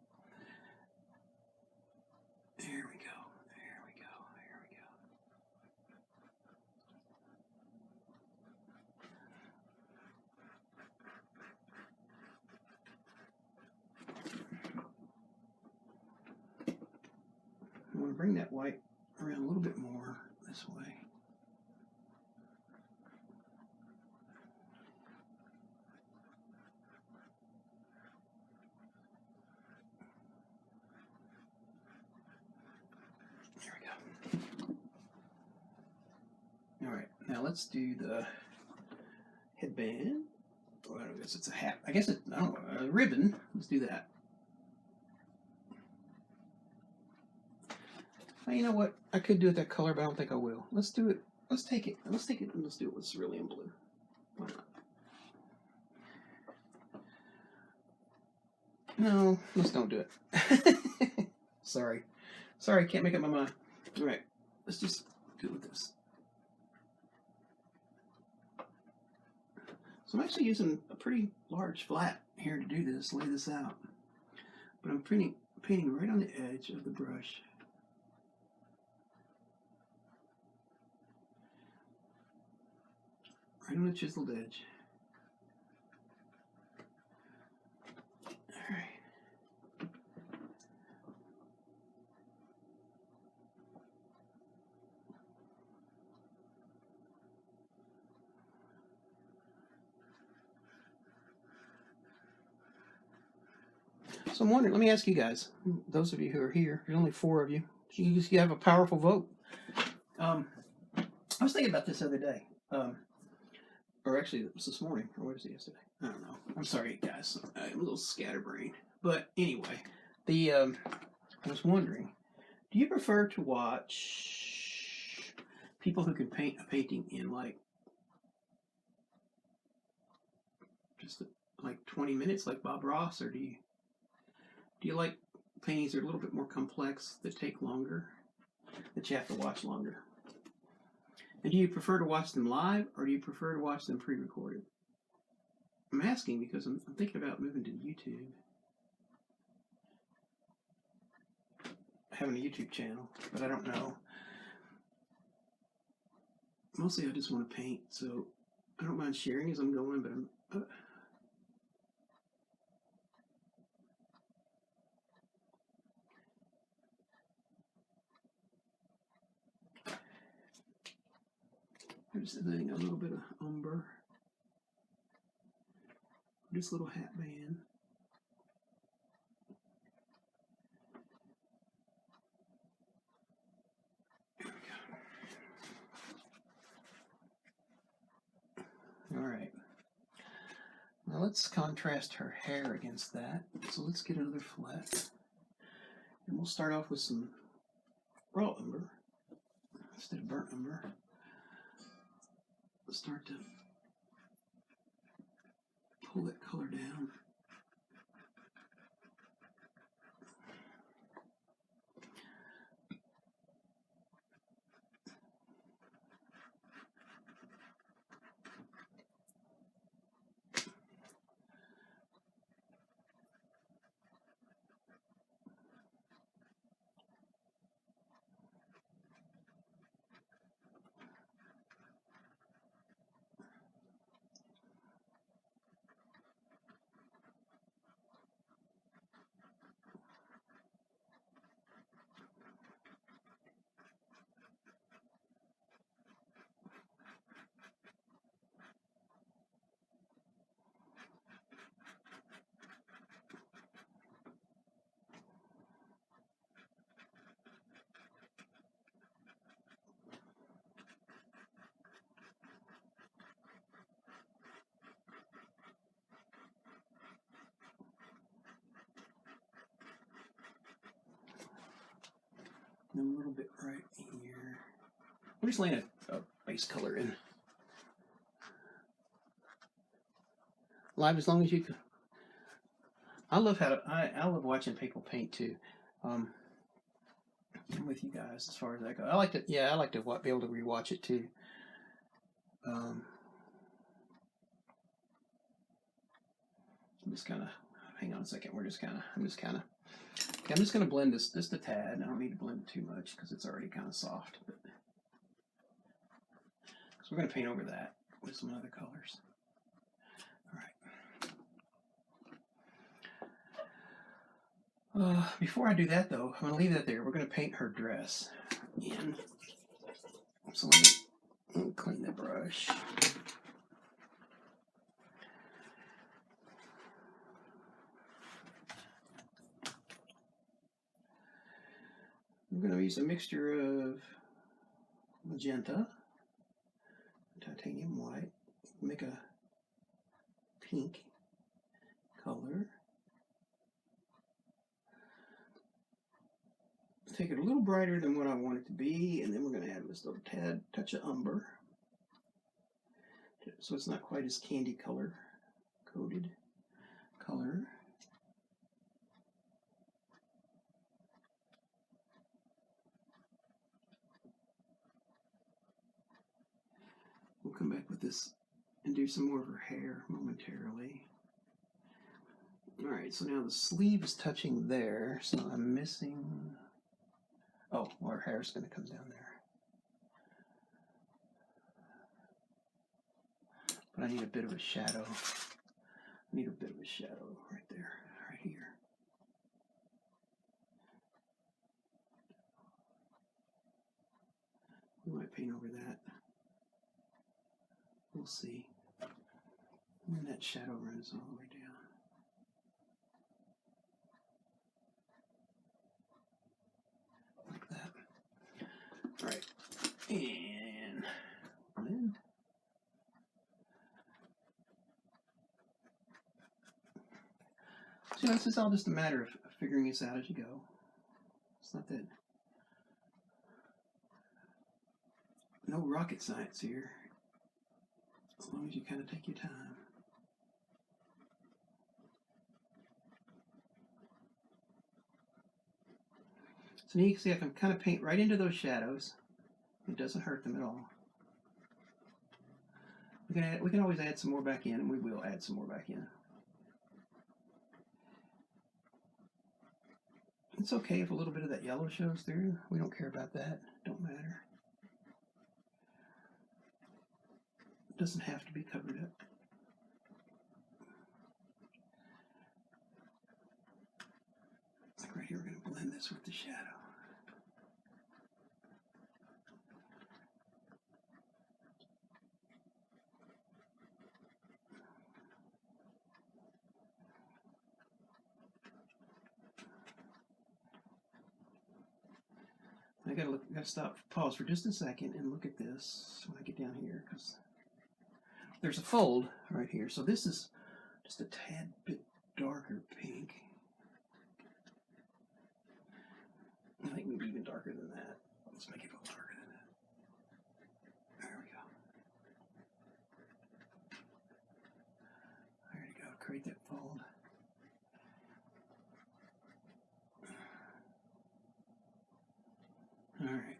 There we go. There we go. There bring that white around a little bit more this way. There we go. All right, now let's do the headband. Well, I guess it's a hat. I guess it's, I don't know, a ribbon. Let's do that. Well, you know what? I could do it that color, but I don't think I will. Let's do it. Let's take it. Let's take it and let's do it with cerulean blue. Why not? No, let's don't do it. Sorry. Sorry, can't make up my mind. All right, let's just do it with this. So I'm actually using a pretty large flat here to do this, lay this out. But I'm painting right on the edge of the brush. Right on the chiseled edge. All right. So I'm wondering, let me ask you guys, those of you who are here, there's only 4 of you, you have a powerful vote. I was thinking about this the other day, or actually it was this morning, or what was it yesterday? I don't know. I'm sorry, guys. I'm a little scatterbrained. But anyway, I was wondering, do you prefer to watch people who can paint a painting in like just like 20 minutes, like Bob Ross, or do you like paintings that are a little bit more complex, that take longer, that you have to watch longer? And do you prefer to watch them live, or do you prefer to watch them pre-recorded? I'm asking because I'm thinking about moving to YouTube. Having a YouTube channel, but I don't know. Mostly I just want to paint, so I don't mind sharing as I'm going, but I'm just adding a little bit of umber. This little hat band. There we go. All right. Now let's contrast her hair against that. So let's get another flat. And we'll start off with some raw umber instead of burnt umber. Let's start to pull that color down. And a little bit right here. I'm just laying a base color in. Live as long as you can. I love I love watching people paint too. I'm with you guys as far as that goes. I like to be able to rewatch it too. I'm just kind of, hang on a second. I'm just going to blend this just a tad. I don't need to blend it too much because it's already kind of soft. But so we're going to paint over that with some other colors. All right. Before I do that, though, I'm going to leave that there. We're going to paint her dress in. So let me clean the brush. I'm going to use a mixture of magenta, titanium white, make a pink color. Take it a little brighter than what I want it to be, and then we're going to add this little touch of umber, so it's not quite as candy color coated color. We'll come back with this and do some more of her hair momentarily. All right, so now the sleeve is touching there, so I'm missing. Oh, well, her hair's going to come down there. But I need a bit of a shadow. I need a bit of a shadow right there, right here. We might paint over that. We'll see. And then that shadow runs all the way down. Like that. All right. And blend. So this is all just a matter of figuring this out as you go. It's not that. No rocket science here. As long as you kind of take your time. So now you can see I can kind of paint right into those shadows. It doesn't hurt them at all. We can always add some more back in, and we will add some more back in. It's okay if a little bit of that yellow shows through. We don't care about that. Don't matter. It doesn't have to be covered up. Like right here, we're going to blend this with the shadow. I gotta stop, pause for just a second and look at this when I get down here, because there's a fold right here. So this is just a tad bit darker pink. I think maybe even darker than that. Let's make it a little darker than that. There we go. There you go. Create that fold. All right.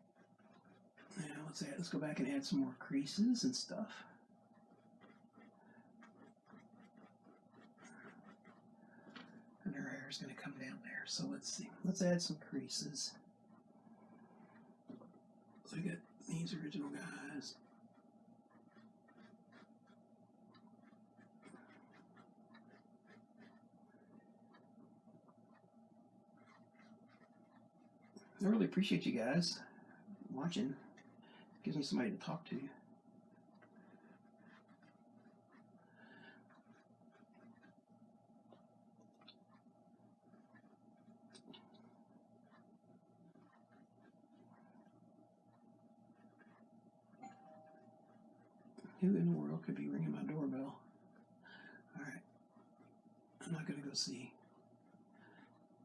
Now let's go back and add some more creases and stuff. And her hair is going to come down there. So let's see. Let's add some creases. So we got these original guys. I really appreciate you guys watching. It gives me somebody to talk to. Who in the world could be ringing my doorbell? All right. I'm not going to go see.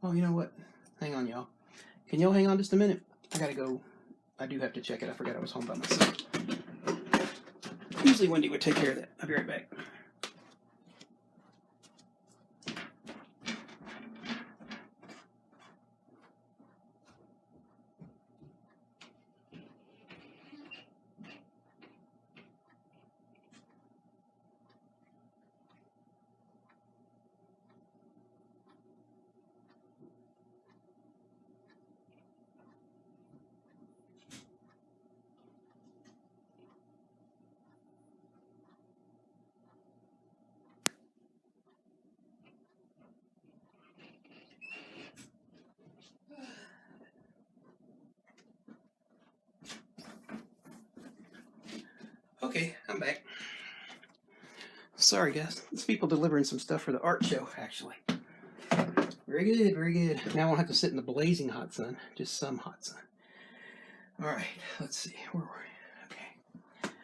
Oh, you know what? Hang on, y'all. Can y'all hang on just a minute? I got to go. I do have to check it. I forgot I was home by myself. Usually Wendy would take care of that. I'll be right back. Okay, I'm back. Sorry, guys. It's people delivering some stuff for the art show, actually. Very good, very good. Now I won't have to sit in the blazing hot sun, just some hot sun. All right, let's see. Where were we? Okay.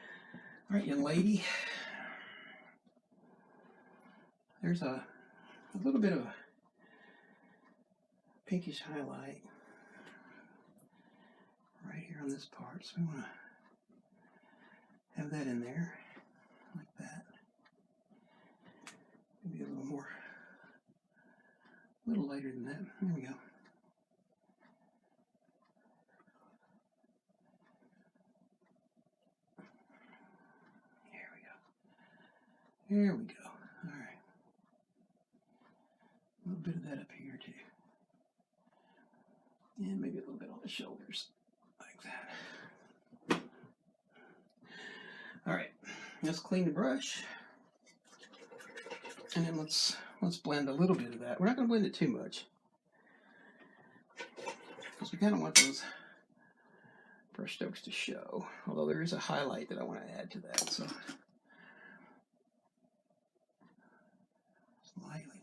All right, young lady. There's a little bit of a pinkish highlight right here on this part, so we want to have that in there, like that. Maybe a little more, a little lighter than that. There we go. There we go. All right. A little bit of that up here too. And maybe a little bit on the shoulders, like that. All right. Let's clean the brush. And then let's blend a little bit of that. We're not going to blend it too much, because we kind of want those brush strokes to show. Although there is a highlight that I want to add to that. So lightly.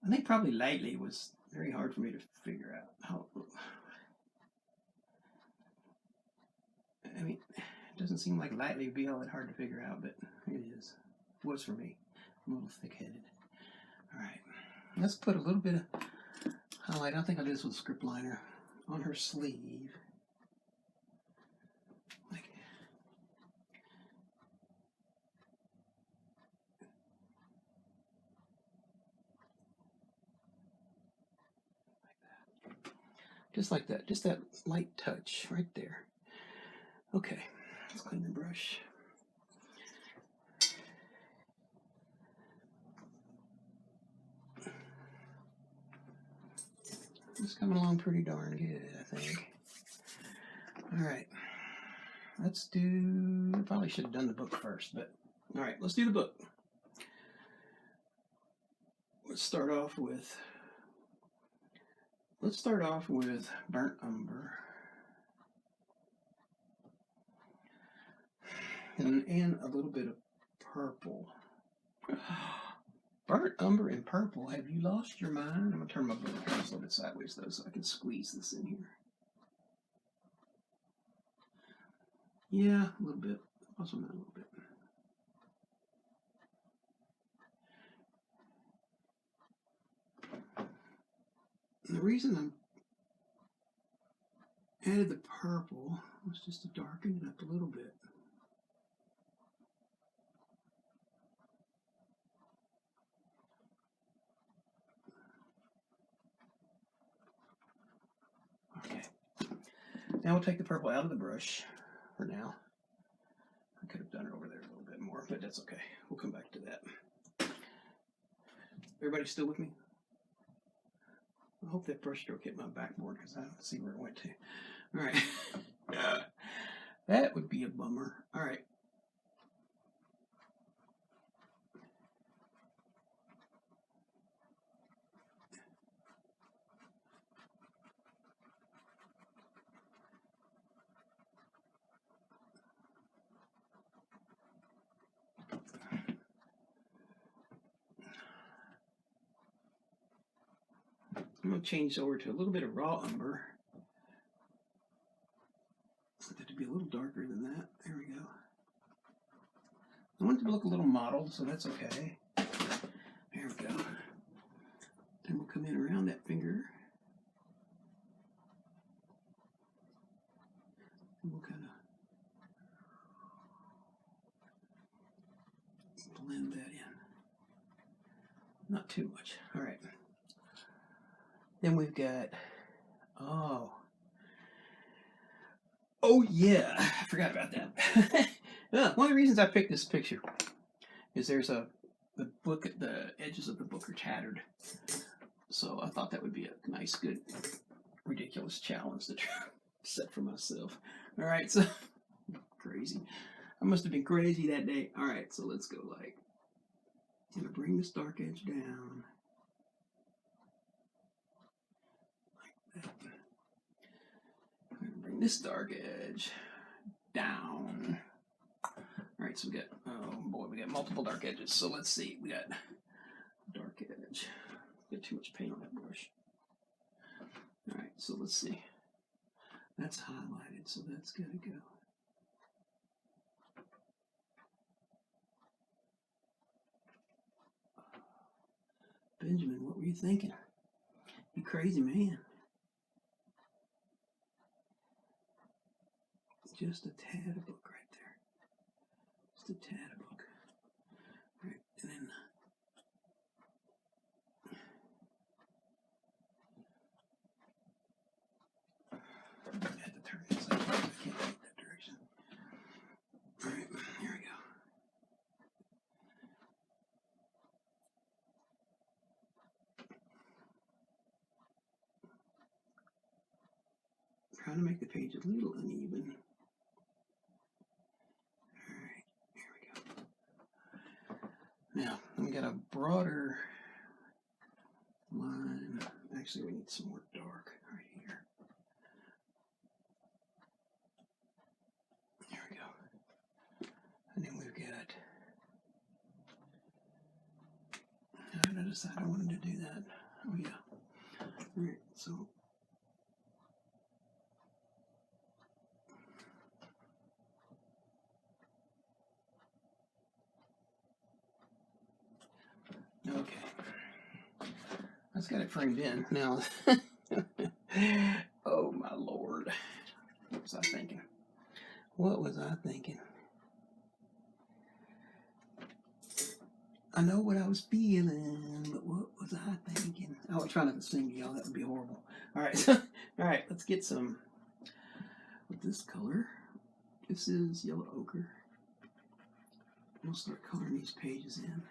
I think probably lightly was very hard for me to figure out how. I mean, it doesn't seem like lightly would be all that hard to figure out, but it is. It was for me. I'm a little thick-headed. All right, let's put a little bit of highlight. I think I'll do this with a script liner on her sleeve. Just like that, just that light touch right there. Okay, let's clean the brush. It's coming along pretty darn good, I think. All right, let's do, probably should have done the book first, but all right, let's do the book. Let's start off with Burnt Umber. And a little bit of purple. Burnt Umber and purple. Have you lost your mind? I'm going to turn my book a little bit sideways, though, so I can squeeze this in here. Yeah, a little bit. Also not a little bit. And the reason I added the purple was just to darken it up a little bit. Okay. Now we'll take the purple out of the brush for now. I could have done it over there a little bit more, but that's okay. We'll come back to that. Everybody still with me? I hope that brush stroke hit my backboard, because I don't see where it went to. All right. That would be a bummer. All right. I'm going to change over to a little bit of raw umber. I want it to be a little darker than that. There we go. I want it to look a little mottled, so that's okay. There we go. Then we'll come in around that finger. And we'll kind of blend that in. Not too much. All right. Then we've got, oh yeah, I forgot about that. One of the reasons I picked this picture is there's the edges of the book are tattered. So I thought that would be a nice, good, ridiculous challenge to set for myself. All right, so crazy. I must have been crazy that day. All right, so let's go like, I'm gonna bring this dark edge down. Like that. I'm gonna bring this dark edge down. All right, so we got, oh boy, we got multiple dark edges. So let's see, we got dark edge. Got too much paint on that brush. All right, so let's see. That's highlighted, so that's gotta go. Benjamin, what were you thinking? You crazy man. Just a tad of book right there. Just a tad of book. All right, and then I had to turn this up. I can't take that direction. All right, here we go. Trying to make the page a little uneven. All right, here we go. Now, we got a broader line. Actually, we need some more dark right here. There we go. And then we've got, how did I decide I wanted to do that? Oh yeah. All right, so okay. That's got it framed in. Now, oh my lord. What was I thinking? What was I thinking? I know what I was feeling, but what was I thinking? I was trying not to sing to y'all. That would be horrible. All right. All right, let's get some with this color. This is yellow ochre. We'll start coloring these pages in.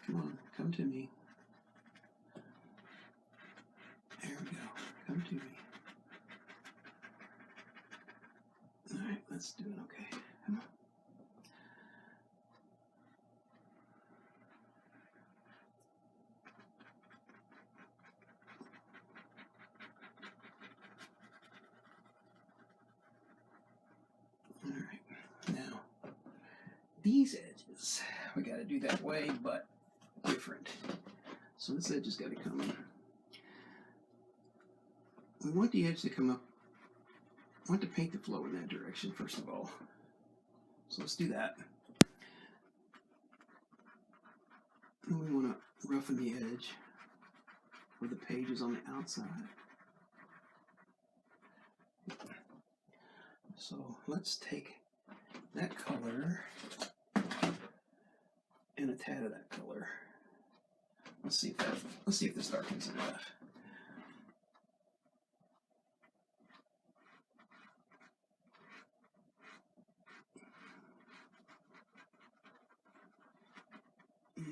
Come on, come to me. There we go. Come to me. All right, let's do it. Okay, come on. All right, now these edges, we got to do that way, but different. So this edge has got to come in. We want the edge to come up. I want the paint to flow in that direction, first of all. So let's do that. And we want to roughen the edge where the page is on the outside. So let's take that color and a tad of that color. Let's see if this darkens enough. Yeah.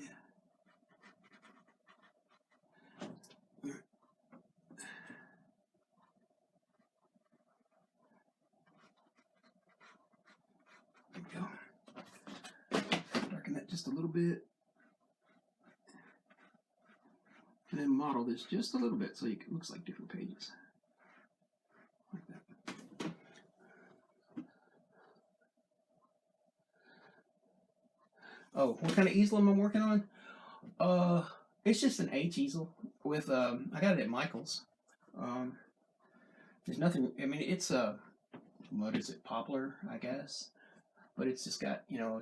There we go. Darken that just a little bit. And then model this just a little bit so it looks like different pages. Like that. Oh, what kind of easel am I working on? It's just an H easel with I got it at Michael's. There's nothing. I mean, it's a what is it? Poplar, I guess. But it's just got, you know,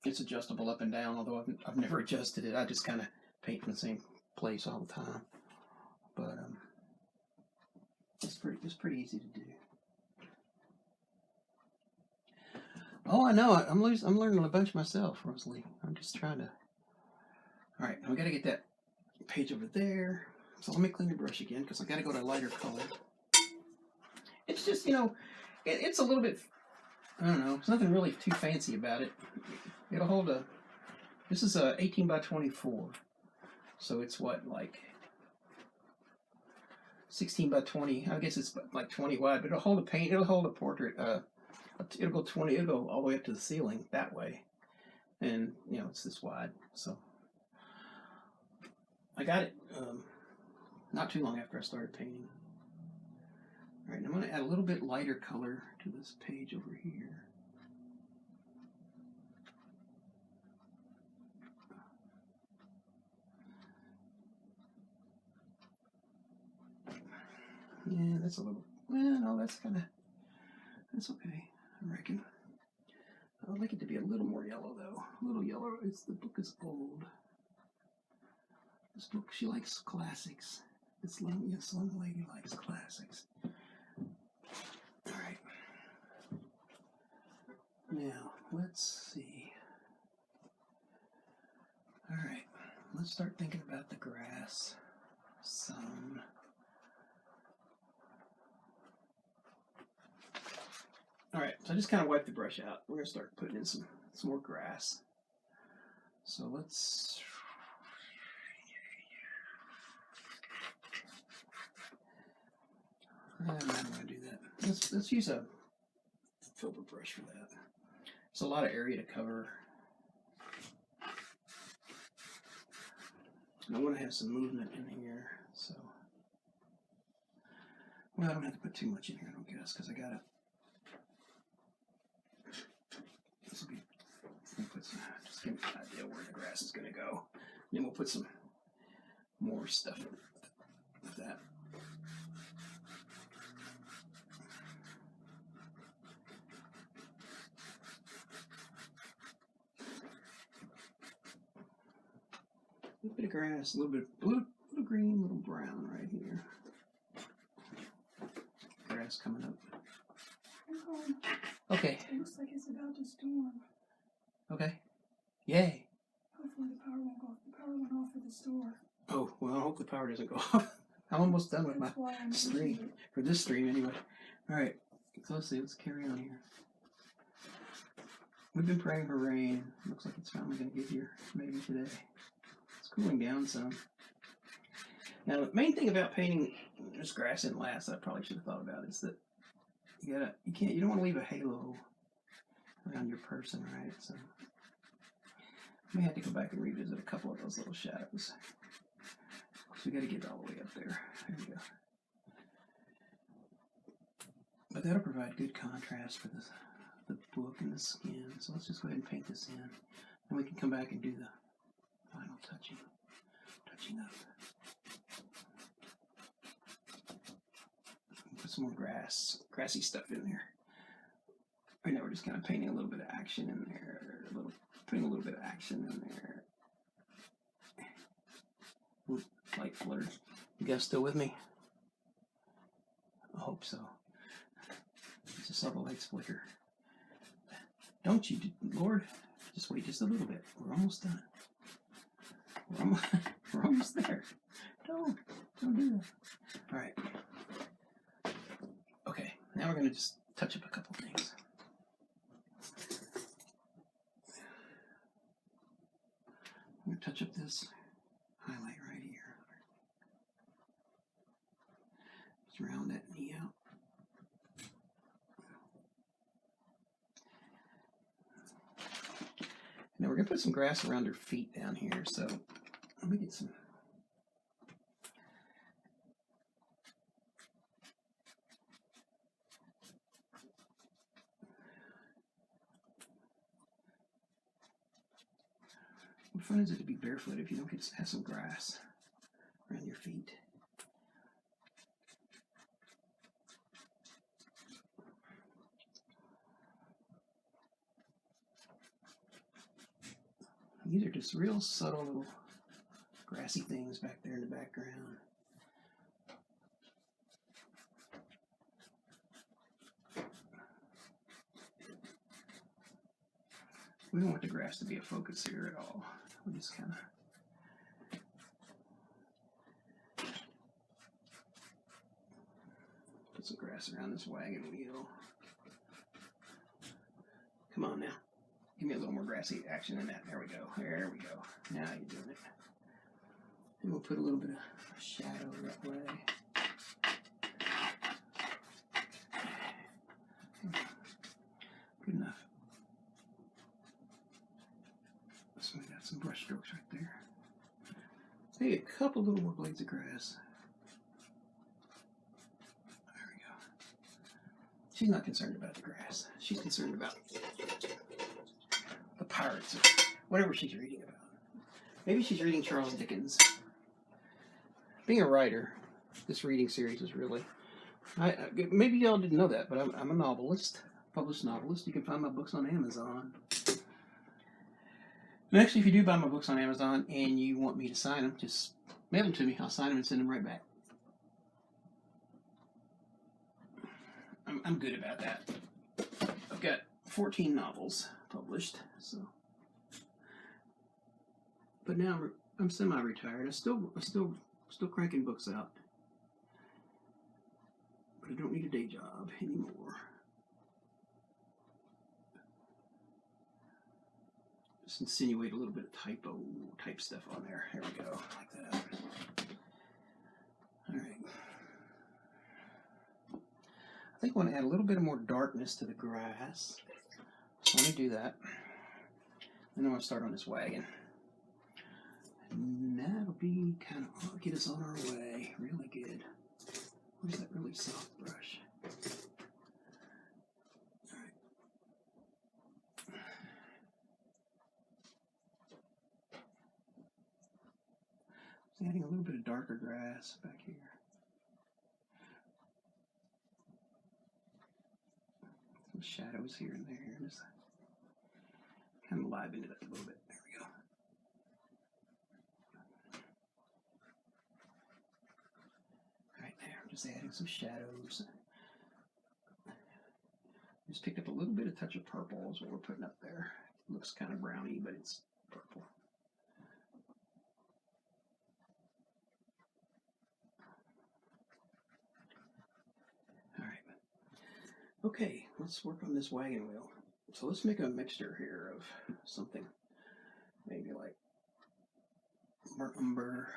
it's adjustable up and down. Although I've never adjusted it. I just kind of paint in the same place all the time. But it's pretty easy to do. Oh, I know. I'm learning a bunch myself, Rosalie. I'm just trying to. All right, we got to get that page over there. So let me clean the brush again because I got to go to a lighter color. It's just, you know, it's a little bit I don't know. There's nothing really too fancy about it. It'll hold a. This is a 18 by 24, so it's what, like 16 by 20. I guess it's like 20 wide, but it'll hold a paint. It'll hold a portrait. It'll go 20. It'll go all the way up to the ceiling that way, and you know it's this wide. So I got it not too long after I started painting. All right, I'm going to add a little bit lighter color to this page over here. Yeah, that's a little, well, no, that's that's okay, I reckon. I would like it to be a little more yellow, though. A little yellow. The book is old. This book, she likes classics. This young lady likes classics. All right. Now, let's see. All right, let's start thinking about the grass some. All right, so I just kind of wiped the brush out. We're gonna start putting in some more grass. So let's. I'm not gonna do that. Let's use a filbert brush for that. There's a lot of area to cover. I want to have some movement in here, so. Well, I don't have to put too much in here, I don't guess, because I gotta. This will be. Just give me an idea where the grass is going to go. Then we'll put some more stuff in with that. A little bit of grass, a little bit of blue, little green, little brown right here. Grass coming up. Okay. It looks like it's about to storm. Okay. Yay. Hopefully the power won't go off. The power went off at the store. Oh, well, I hope the power doesn't go off. I'm almost done with my stream. For this stream, anyway. All right. So let's see. Let's carry on here. We've been praying for rain. Looks like it's finally going to get here. Maybe today. It's cooling down some. Now, the main thing about painting this grass in last, I probably should have thought about, is that you don't want to leave a halo around your person, right? So I may have to go back and revisit a couple of those little shadows. So we got to get all the way up there. There we go. But that'll provide good contrast for the book and the skin. So let's just go ahead and paint this in, and we can come back and do the final touching up. Put some more grassy stuff in there. Right now we're just kind of painting a little bit of action in there, putting a little bit of action in there. Ooh, light flitter. You guys still with me? I hope so. Just saw the lights flicker. Don't you, Lord? Just wait just a little bit. We're almost done. We're almost there. Don't do that. All right. Okay, now we're going to just touch up a couple things. I'm going to touch up this highlight right here. Just round that knee out. Now we're going to put some grass around her feet down here, so let me get some. What fun is it to be barefoot if you don't get to have some grass around your feet? These are just real subtle little grassy things back there in the background. We don't want the grass to be a focus here at all. We just kind of put some grass around this wagon wheel. Come on now. Give me a little more grassy action than that. There we go. There we go. Now you're doing it. And we'll put a little bit of shadow that way. Good enough. So we got some brush strokes right there. Maybe a couple little more blades of grass. There we go. She's not concerned about the grass. She's concerned about the pirates or whatever she's reading about. Maybe she's reading Charles Dickens. Being a writer, this reading series is really... maybe y'all didn't know that, but I'm a novelist, published novelist. You can find my books on Amazon. And actually, if you do buy my books on Amazon and you want me to sign them, just mail them to me. I'll sign them and send them right back. I'm good about that. I've got 14 novels published, so. But now I'm semi-retired. I'm still cranking books out. But I don't need a day job anymore. Just insinuate a little bit of type stuff on there. There we go, like that. All right. I think I want to add a little bit more darkness to the grass. So let me do that. Then I'm going to start on this wagon. And that'll be kind of, get us on our way. Really good. Where's that really soft brush? All right. Adding a little bit of darker grass back here. Some shadows here and there. Just kind of liven it up a little bit. There we go. Right there. Just adding some shadows. Just picked up a little bit of touch of purple is what we're putting up there. It looks kind of browny, but it's purple. Okay, let's work on this wagon wheel. So let's make a mixture here of something, maybe like burnt umber,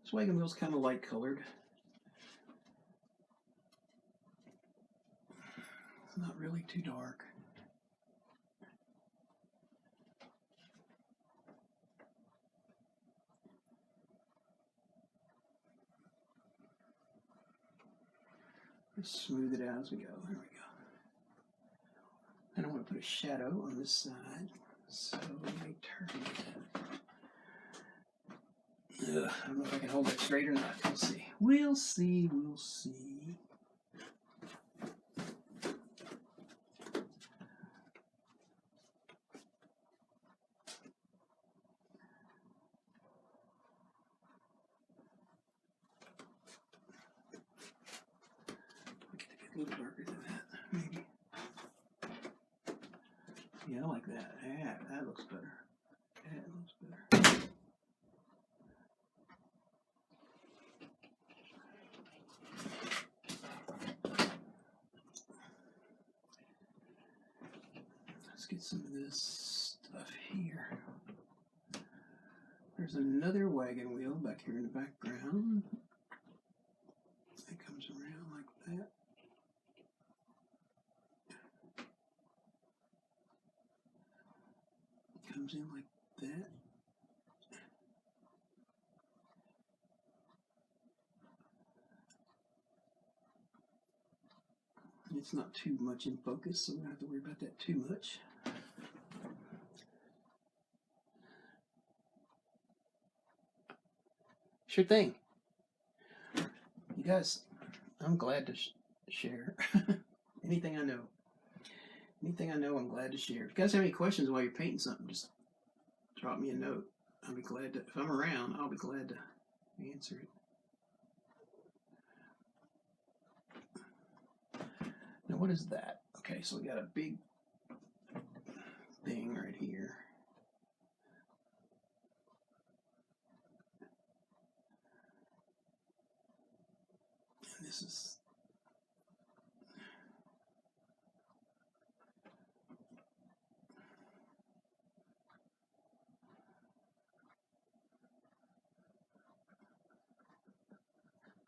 this wagon wheel's kind of light colored. It's not really too dark. Just smooth it out as we go. There we go. And I want to put a shadow on this side. So let me turn it. I don't know if I can hold that straight or not. We'll see. We'll see. We'll see. I get to get a little darker than that, maybe. Yeah, I like that. Yeah, that looks better. That looks better. Let's get some of this stuff here. There's another wagon wheel back here in the background. It comes around like that. It comes in like that. It's not too much in focus, so we don't have to worry about that too much. Sure thing. You guys, I'm glad to share anything I know. Anything I know, I'm glad to share. If you guys have any questions while you're painting something, just drop me a note. I'll be glad to, if I'm around, I'll be glad to answer it. what is that? Okay, so we got a big thing right here. And this is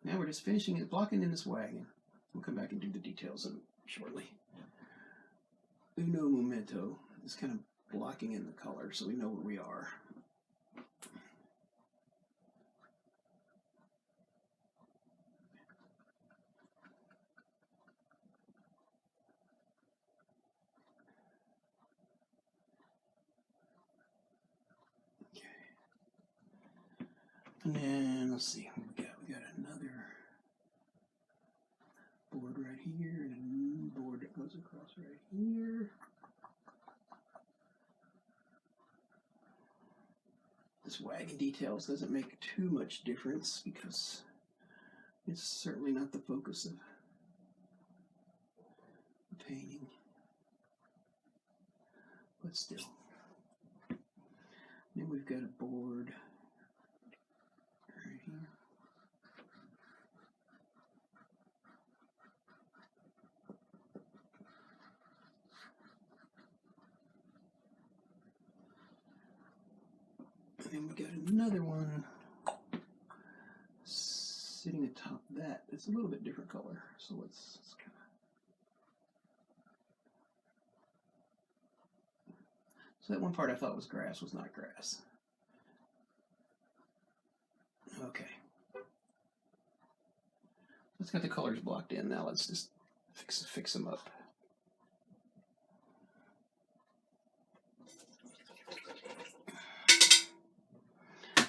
now we're just finishing it, blocking in this wagon. We'll come back and do the details shortly. Uno momento is kind of blocking in the color so we know where we are. And then let's see, we got another board right here, and a new board that goes across right here. This wagon details doesn't make too much difference because it's certainly not the focus of the painting, but still. Then we've got a board right here. And then we got another one sitting atop that. It's a little bit different color, so let's kind of. So that one part I thought was grass was not grass. Okay. Let's get the colors blocked in. Now let's just fix them up.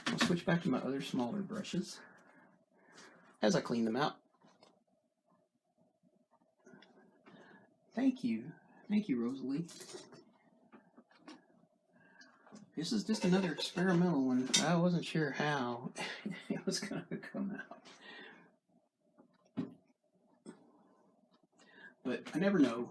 I'll switch back to my other smaller brushes as I clean them out. Thank you, Rosalie. This is just another experimental one. I wasn't sure how it was going to come out. But I never know.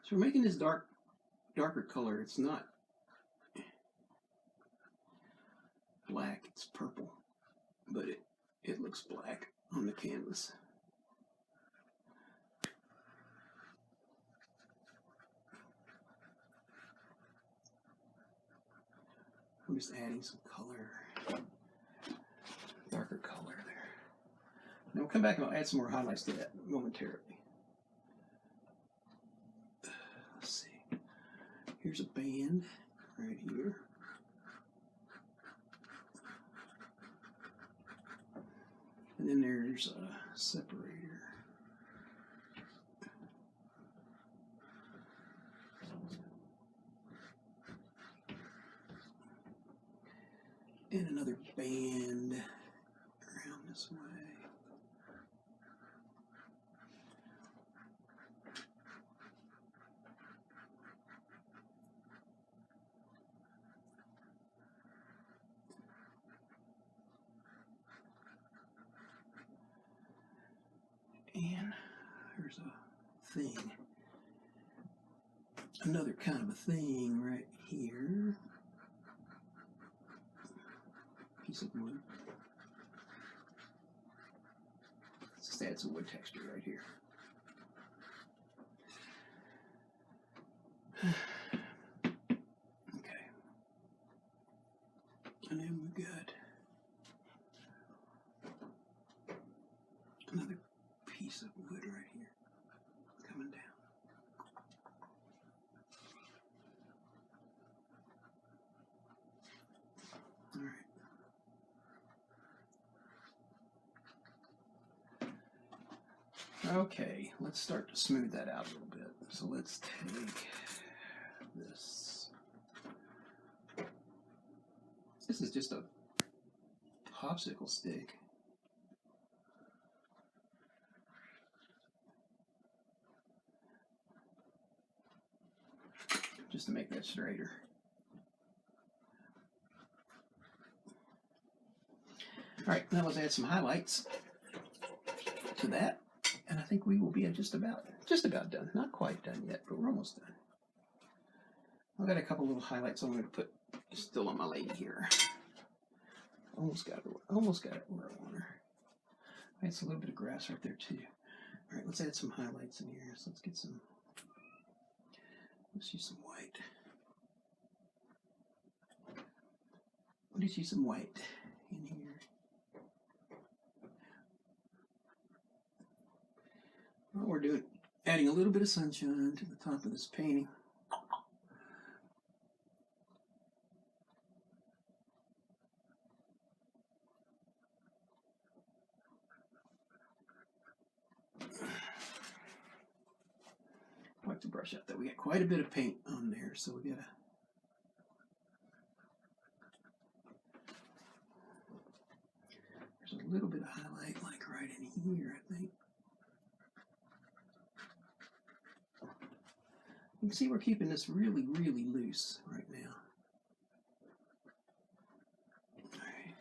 So we're making this darker color. It's not black, it's purple, but it looks black on the canvas. I'm just adding some color, darker color there. Now we'll come back and I'll add some more highlights to that momentarily. Let's see. Here's a band right here. And then there's a separator. And another band around this way. And there's a thing. Another kind of a thing right here. Piece of wood. Let's just add some wood texture right here. Okay. And then we've got another piece of wood right here coming down. All right. Okay, let's start to smooth that out a little bit. So let's take this. This is just a popsicle stick. Just to make that straighter. All right, now let's add some highlights to that, and I think we will be just about done. Not quite done yet, but we're almost done. I've got a couple little highlights I'm going to put still on my lady here. Almost got it where I want her. It's a little bit of grass right there too. All right, let's add some highlights in here. So let's get some. Let's use some white. Let's use some white in here. Well, we're adding a little bit of sunshine to the top of this painting. I like to brush out that we got quite a bit of paint on there, so we gotta. There's a little bit of highlight, like right in here, I think. You can see we're keeping this really, really loose right now. All right.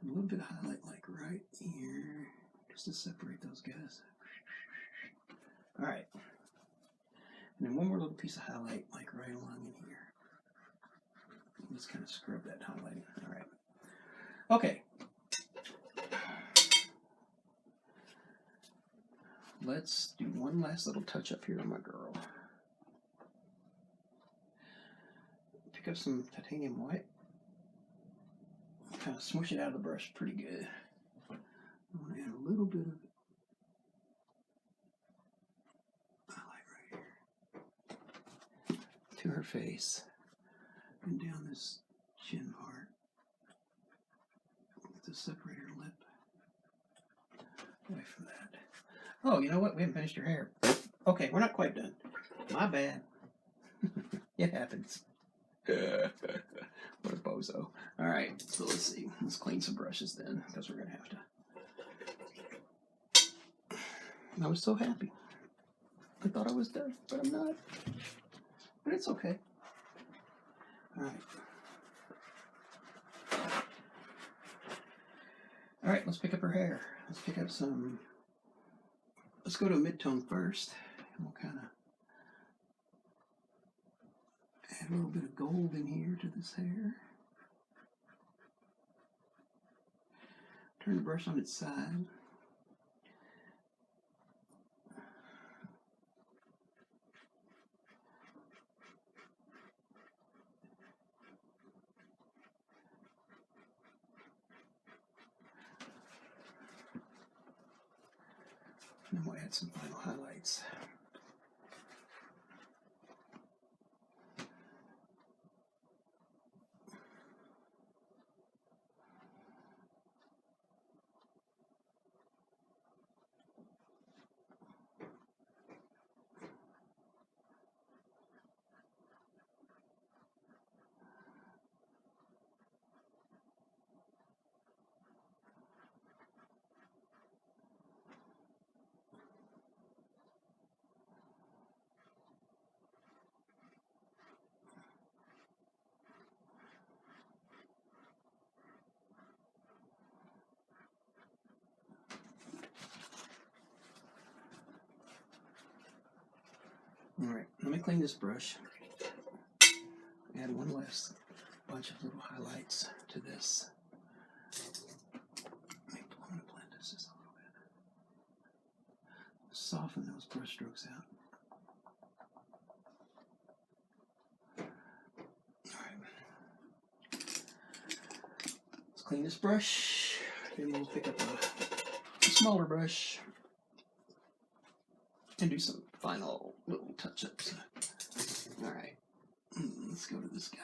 A little bit of highlight, like right here, just to separate those guys. All right. And then one more little piece of highlight, like right along in here. Just kind of scrub that highlighting. All right. Okay. Let's do one last little touch up here on my girl. Pick up some titanium white. Kind of smush it out of the brush pretty good. I want to add a little bit of highlight right here to her face and down this chin part to separate her lip. Away from that. Oh, you know what? We haven't finished her hair. Okay, we're not quite done. My bad. It happens. What a bozo. All right, so let's see. Let's clean some brushes then, because we're going to have to. I was so happy. I thought I was done, but I'm not. But it's okay. All right. All right, let's pick up her hair. Let's pick up some. Let's go to a mid-tone first, and we'll kind of add a little bit of gold in here to this hair. Turn the brush on its side. And then we'll add some final highlights. All right, let me clean this brush. Add one last bunch of little highlights to this. I'm going to blend this just a little bit. Soften those brush strokes out. All right. Let's clean this brush. Then we'll pick up a smaller brush and do some final little touch-ups. All right, let's go to this guy.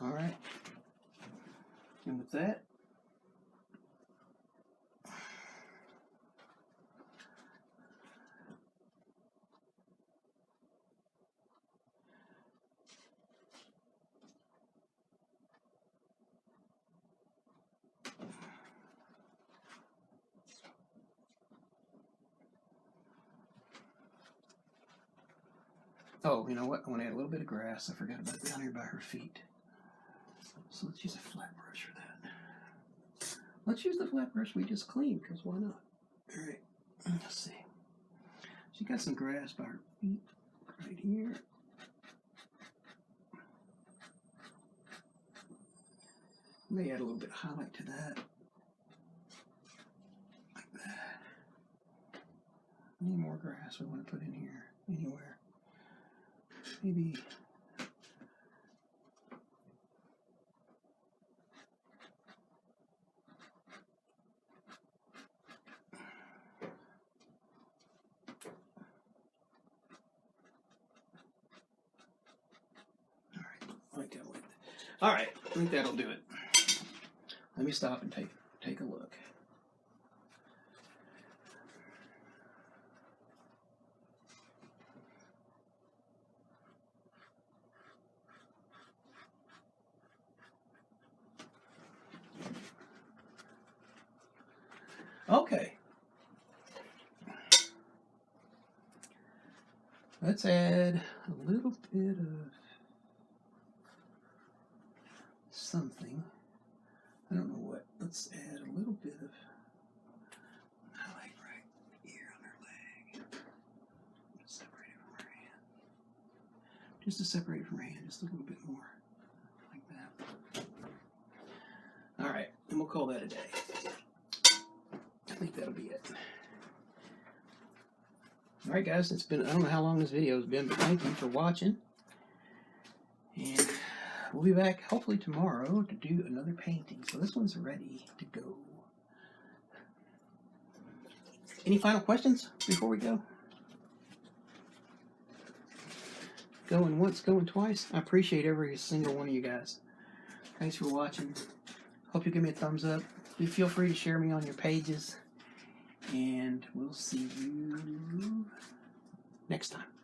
All right. And with that, oh, you know what? I want to add a little bit of grass. I forgot about down here by her feet. So let's use a flat brush for that. Let's use the flat brush we just cleaned, because why not? All right, let's see. She got some grass by her feet right here. May add a little bit of highlight to that. Like that. Any more grass we want to put in here, anywhere. Maybe. All right, I think that'll do it. Let me stop and take a look. Okay. Let's add a little bit of something. I don't know what. Let's add a little bit of highlight right here on her leg. Separate it from her hand. Just to separate it from her hand, just a little bit more. Like that. Alright, and we'll call that a day. I think that'll be it. Alright guys, it's been, I don't know how long this video has been, but thank you for watching. And we'll be back hopefully tomorrow to do another painting. So this one's ready to go. Any final questions before we go? Going once, going twice. I appreciate every single one of you guys. Thanks for watching. Hope you give me a thumbs up. Feel free to share me on your pages. And we'll see you next time.